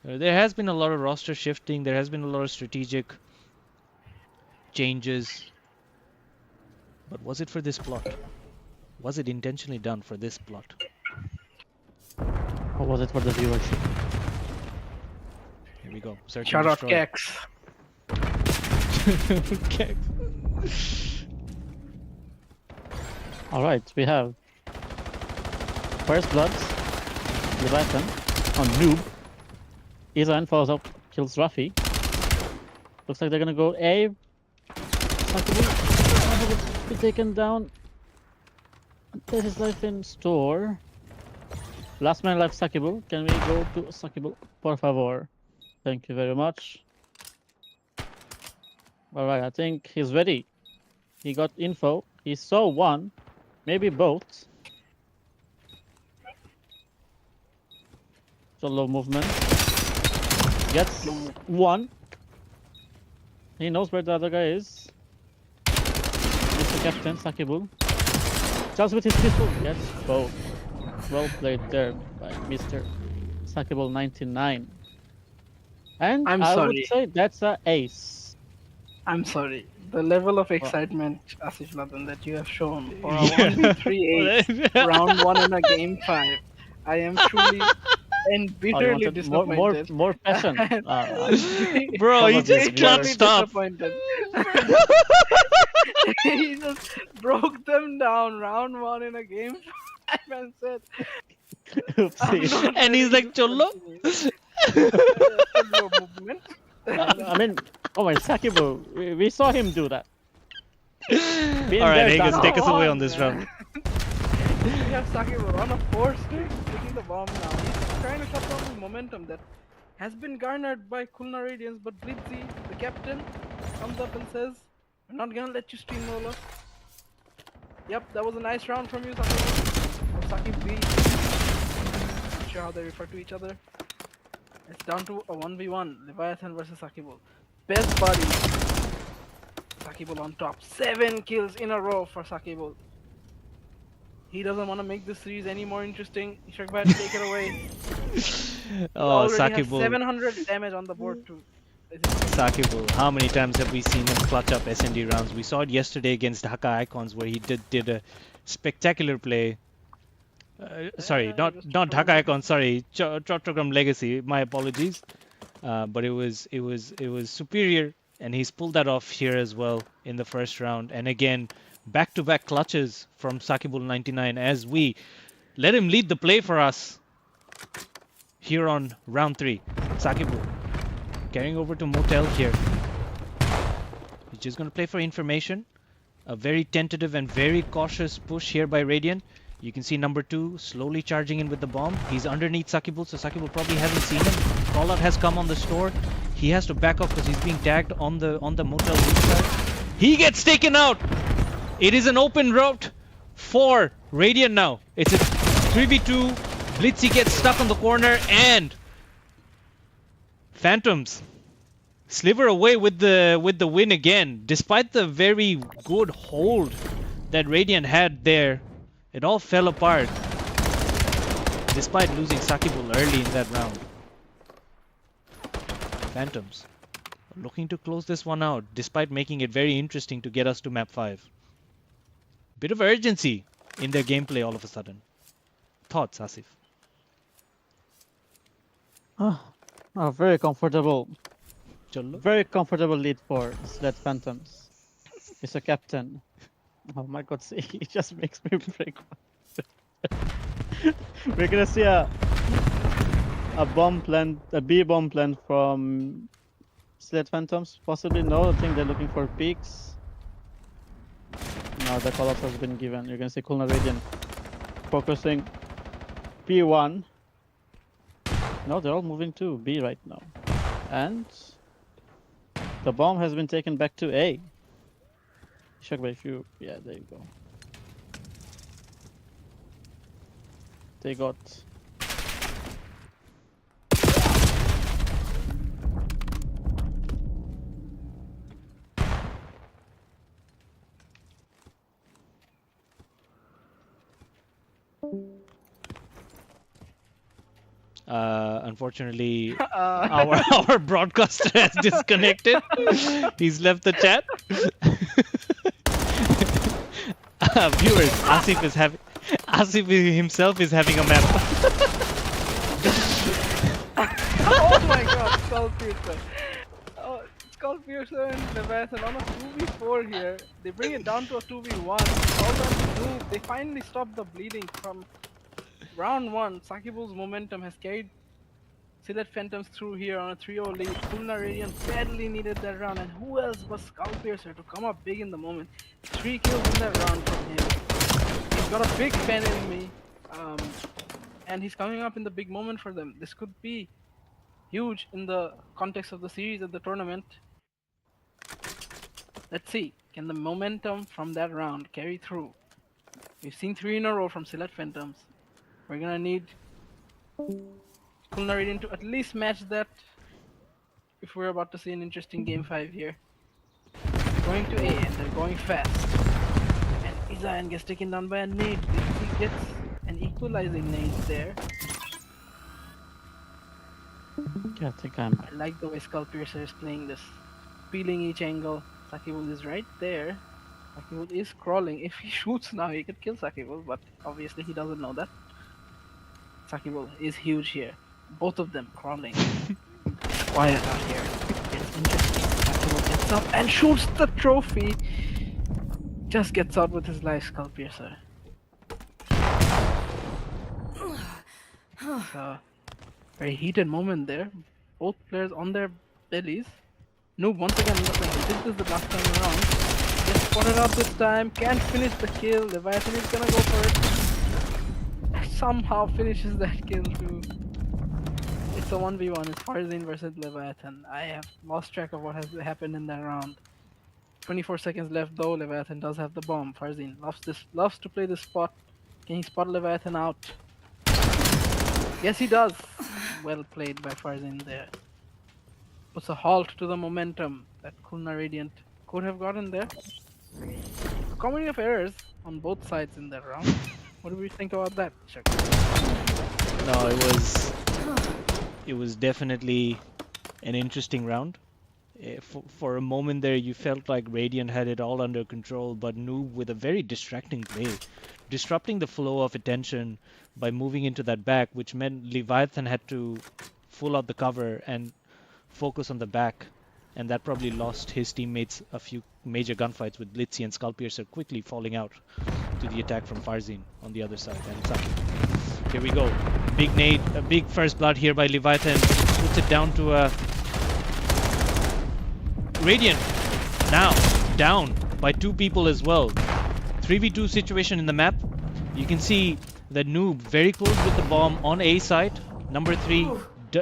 There has been a lot of roster shifting. There has been a lot of strategic changes. But was it for this plot? Was it intentionally done for this plot? Or was it for the viewership? Here we go. Search Shout and out destroy. Kex. Kex. Alright, we have First Bloods, Leviathan on Noob. Izan follows up, kills Rafi. Looks like they're gonna go A. Sakibul be taken down. There is life in store. Last man alive, Sakibul. Can we go to Sakibul? Por favor. Thank you very much. Alright, I think he's ready. He got info. He saw one, maybe both. Solo movement. Gets one. He knows where the other guy is. Mr. Captain Sakibul. Just with his pistol. Gets both. Well played there by Mr. Sakibul 99. And I'm I sorry. would say that's a ace. I'm sorry. The level of excitement, Asif Ladan, that you have shown for a Yeah. 1v3 ace, round 1 in a game 5, I am truly and Oh, you bitterly wanted more disappointed. passion. Bro, he Probably just bitterly clutched up. disappointed. He just broke them down round 1 in a game 5 and said, Oopsie. And he's like, Cholo? Cholo movement. I mean, oh my Sakibul, we saw him do that. Been Alright, there, Hagus, done take that. us away on this round. We have Sakibul on a 4-stick, taking the bomb now. He's trying to shut down the momentum that has been garnered by Kulna Radiance, but Blitzy, the captain, comes up and says, "We're not gonna let you steamroll us." Yep, that was a nice round from you, Sakibul. Or Sakib B. Not sure how they refer to each other. It's down to a 1v1, Leviathan versus Sakibul. Best buddies. Sakibul on top. 7 kills in a row for Sakibul. He doesn't want to make this series any more interesting. Ishakbad, take it away. Oh, Already has Sakibul. 700 damage on the board too. Sakibul. How many times have we seen him clutch up SND rounds? We saw it yesterday against Dhaka Icons where he did a spectacular play. Sorry, not Dhaka Icons. Sorry, Chottogram Legacy. My apologies. But it was superior, and he's pulled that off here as well in the first round. And again, back-to-back clutches from Sakibul 99 as we let him lead the play for us here on round 3. Sakibul carrying over to Motel here. He's just going to play for information. A very tentative and very cautious push here by Radiant. You can see number 2 slowly charging in with the bomb. He's underneath Sakibul, so Sakibul probably hasn't seen him. Callout has come on the store. He has to back off because he's being tagged on the Motel roof side. He gets taken out! It is an open route for Radiant now. It's a 3v2. Blitzy gets stuck on the corner and Phantoms sliver away with the win again. Despite the very good hold that Radiant had there, it all fell apart despite losing Sakibul early in that round. Phantoms looking to close this one out despite making it very interesting to get us to map 5. Bit of urgency in their gameplay all of a sudden. Thoughts, Asif? Oh, very comfortable. Chollo? Very comfortable lead for Sled Phantoms. Mr. Captain. Oh my god, see, he just makes me break. We're gonna see a bomb plant, a B bomb plant from Sled Phantoms. Possibly no, I think they're looking for peaks. No, the call-out has been given. You're gonna see Kulna Radiant focusing P1. No, they're all moving to B right now. And the bomb has been taken back to A. Check by few. Yeah, there you go. They got. Unfortunately, Uh, our broadcaster has disconnected. He's left the chat. Viewers, Asif himself is having a map. oh my god, Skull Piercer. Oh, Skull Piercer and Leviathan on a 2v4 here. They bring it down to a 2v1. All that move, they finally stop the bleeding from round 1. Sakibul's momentum has carried Silet Phantoms through here on a 3-0 lead. Kulna Radiant badly needed that round, and who else but Skull Piercer to come up big in the moment. 3 kills in that round from him. He's got a big fan enemy, and he's coming up in the big moment for them. This could be huge in the context of the series of the tournament. Let's see, can the momentum from that round carry through? We've seen 3 in a row from Silet Phantoms. We're gonna need Kulna Radiant to at least match that if we're about to see an interesting game 5 here. They're going to A and they're going fast. And Izayan gets taken down by a nade. He gets an equalizing nade there. Yeah, I think I'm. I like the way Skull Piercer is playing this. Peeling each angle. Sakibul is right there. Sakibul is crawling. If he shoots now, he could kill Sakibul, but obviously he doesn't know that. Sakibul is huge here. Both of them crawling. Quiet out here. It's interesting. Sakibul gets up and shoots the trophy. Just gets out with his life, Skull Piercer. So, very heated moment there. Both players on their bellies. Noob once again looks like he did this the last time around. Gets spotted out this time. Can't finish the kill. Leviathan is gonna go for it. Somehow finishes that kill too. It's a 1v1. It's Farzin versus Leviathan. I have lost track of what has happened in that round. 24 seconds left though. Leviathan does have the bomb. Farzin loves to play this spot. Can he spot Leviathan out? Yes, he does. Well played by Farzin there. Puts a halt to the momentum that Kulna Radiant could have gotten there. A comedy of errors on both sides in that round. What do we think about that, Chuck? No, it was definitely an interesting round. For a moment there, you felt like Radiant had it all under control, but Noob with a very distracting play, disrupting the flow of attention by moving into that back, which meant Leviathan had to pull out the cover and focus on the back, and that probably lost his teammates a few major gunfights, with Blitzy and Skullpiercer quickly falling out to the attack from Farzin on the other side. And Saki. Here we go. Big nade, a big first blood here by Leviathan. Puts it down to a Radiant. Now down by 2 people as well. 3v2 situation in the map. You can see that Noob very close with the bomb on A side. Number 3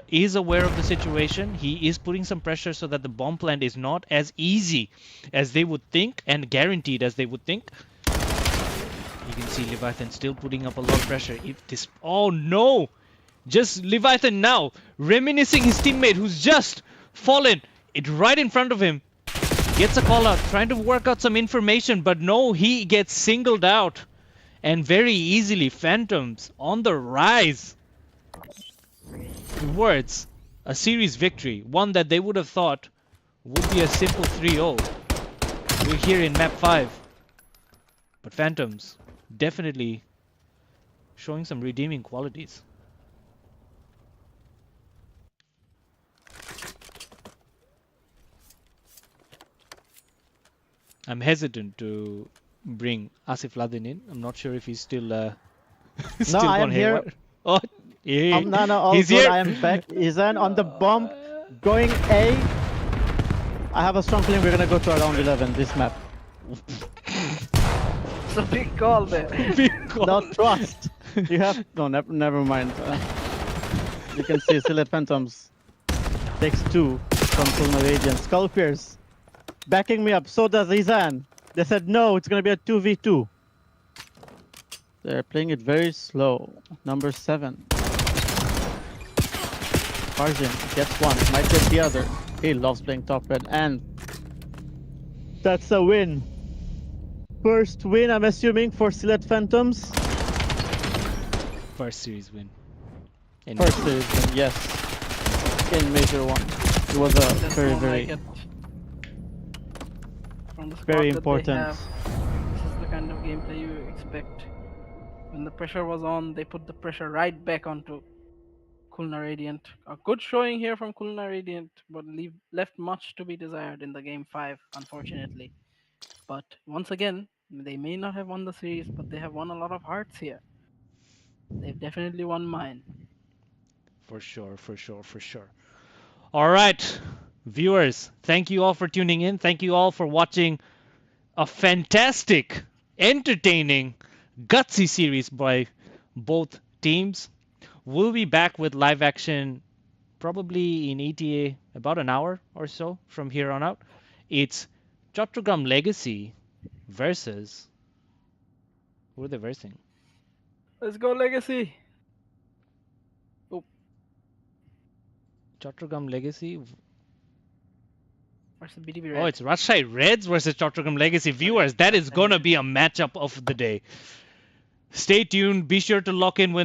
is aware of the situation. He is putting some pressure so that the bomb plant is not as easy as they would think, and guaranteed as they would think. You can see Leviathan still putting up a lot of pressure. If this, oh no! Just Leviathan now reminiscing his teammate who's just fallen. It right in front of him. Gets a call out, trying to work out some information, but no, he gets singled out. And very easily, Phantoms on the rise towards a series victory. One that they would have thought would be a simple 3-0. We're here in map 5. But Phantoms definitely showing some redeeming qualities. I'm hesitant to bring Asif Ladin in. I'm not sure if he's still still No, I am here. haywire. Oh, yeah. No, all He's good. here. I am back. Izan on the bomb, going A. I have a strong feeling we're gonna go to around 11 this map. It's a big call there. Big call. No trust. You have no. Never mind. You can see Silet Phantoms takes 2 from Kulna Radiant. Skullpierce backing me up. So does Izan. They said no. It's gonna be a 2v2. They're playing it very slow. Number 7. Farzin gets 1, might get the other. He loves playing top red, and that's a win. First win, I'm assuming, for Silet Phantoms. First series win. In First series win, yes. In Major 1. It was a That's very, more very, like it. From the squad very that important. they have, this is the kind of gameplay you expect. When the pressure was on, they put the pressure right back onto Kulna Radiant. A good showing here from Kulna Radiant, but left much to be desired in the game 5, unfortunately. But once again, they may not have won the series, but they have won a lot of hearts here. They've definitely won mine. For sure, for sure, for sure. All right, viewers, thank you all for tuning in. Thank you all for watching a fantastic, entertaining, gutsy series by both teams. We'll be back with live action probably in ETA about an hour or so from here on out. It's Chattogram Legacy versus who are they versing? Let's go, Legacy! Oh, Chattogram Legacy. versus BDB Oh, Red. it's Rajshai Reds versus Chattogram Legacy. Viewers, that is Rajshai gonna Reds. be a matchup of the day. Stay tuned. Be sure to lock in when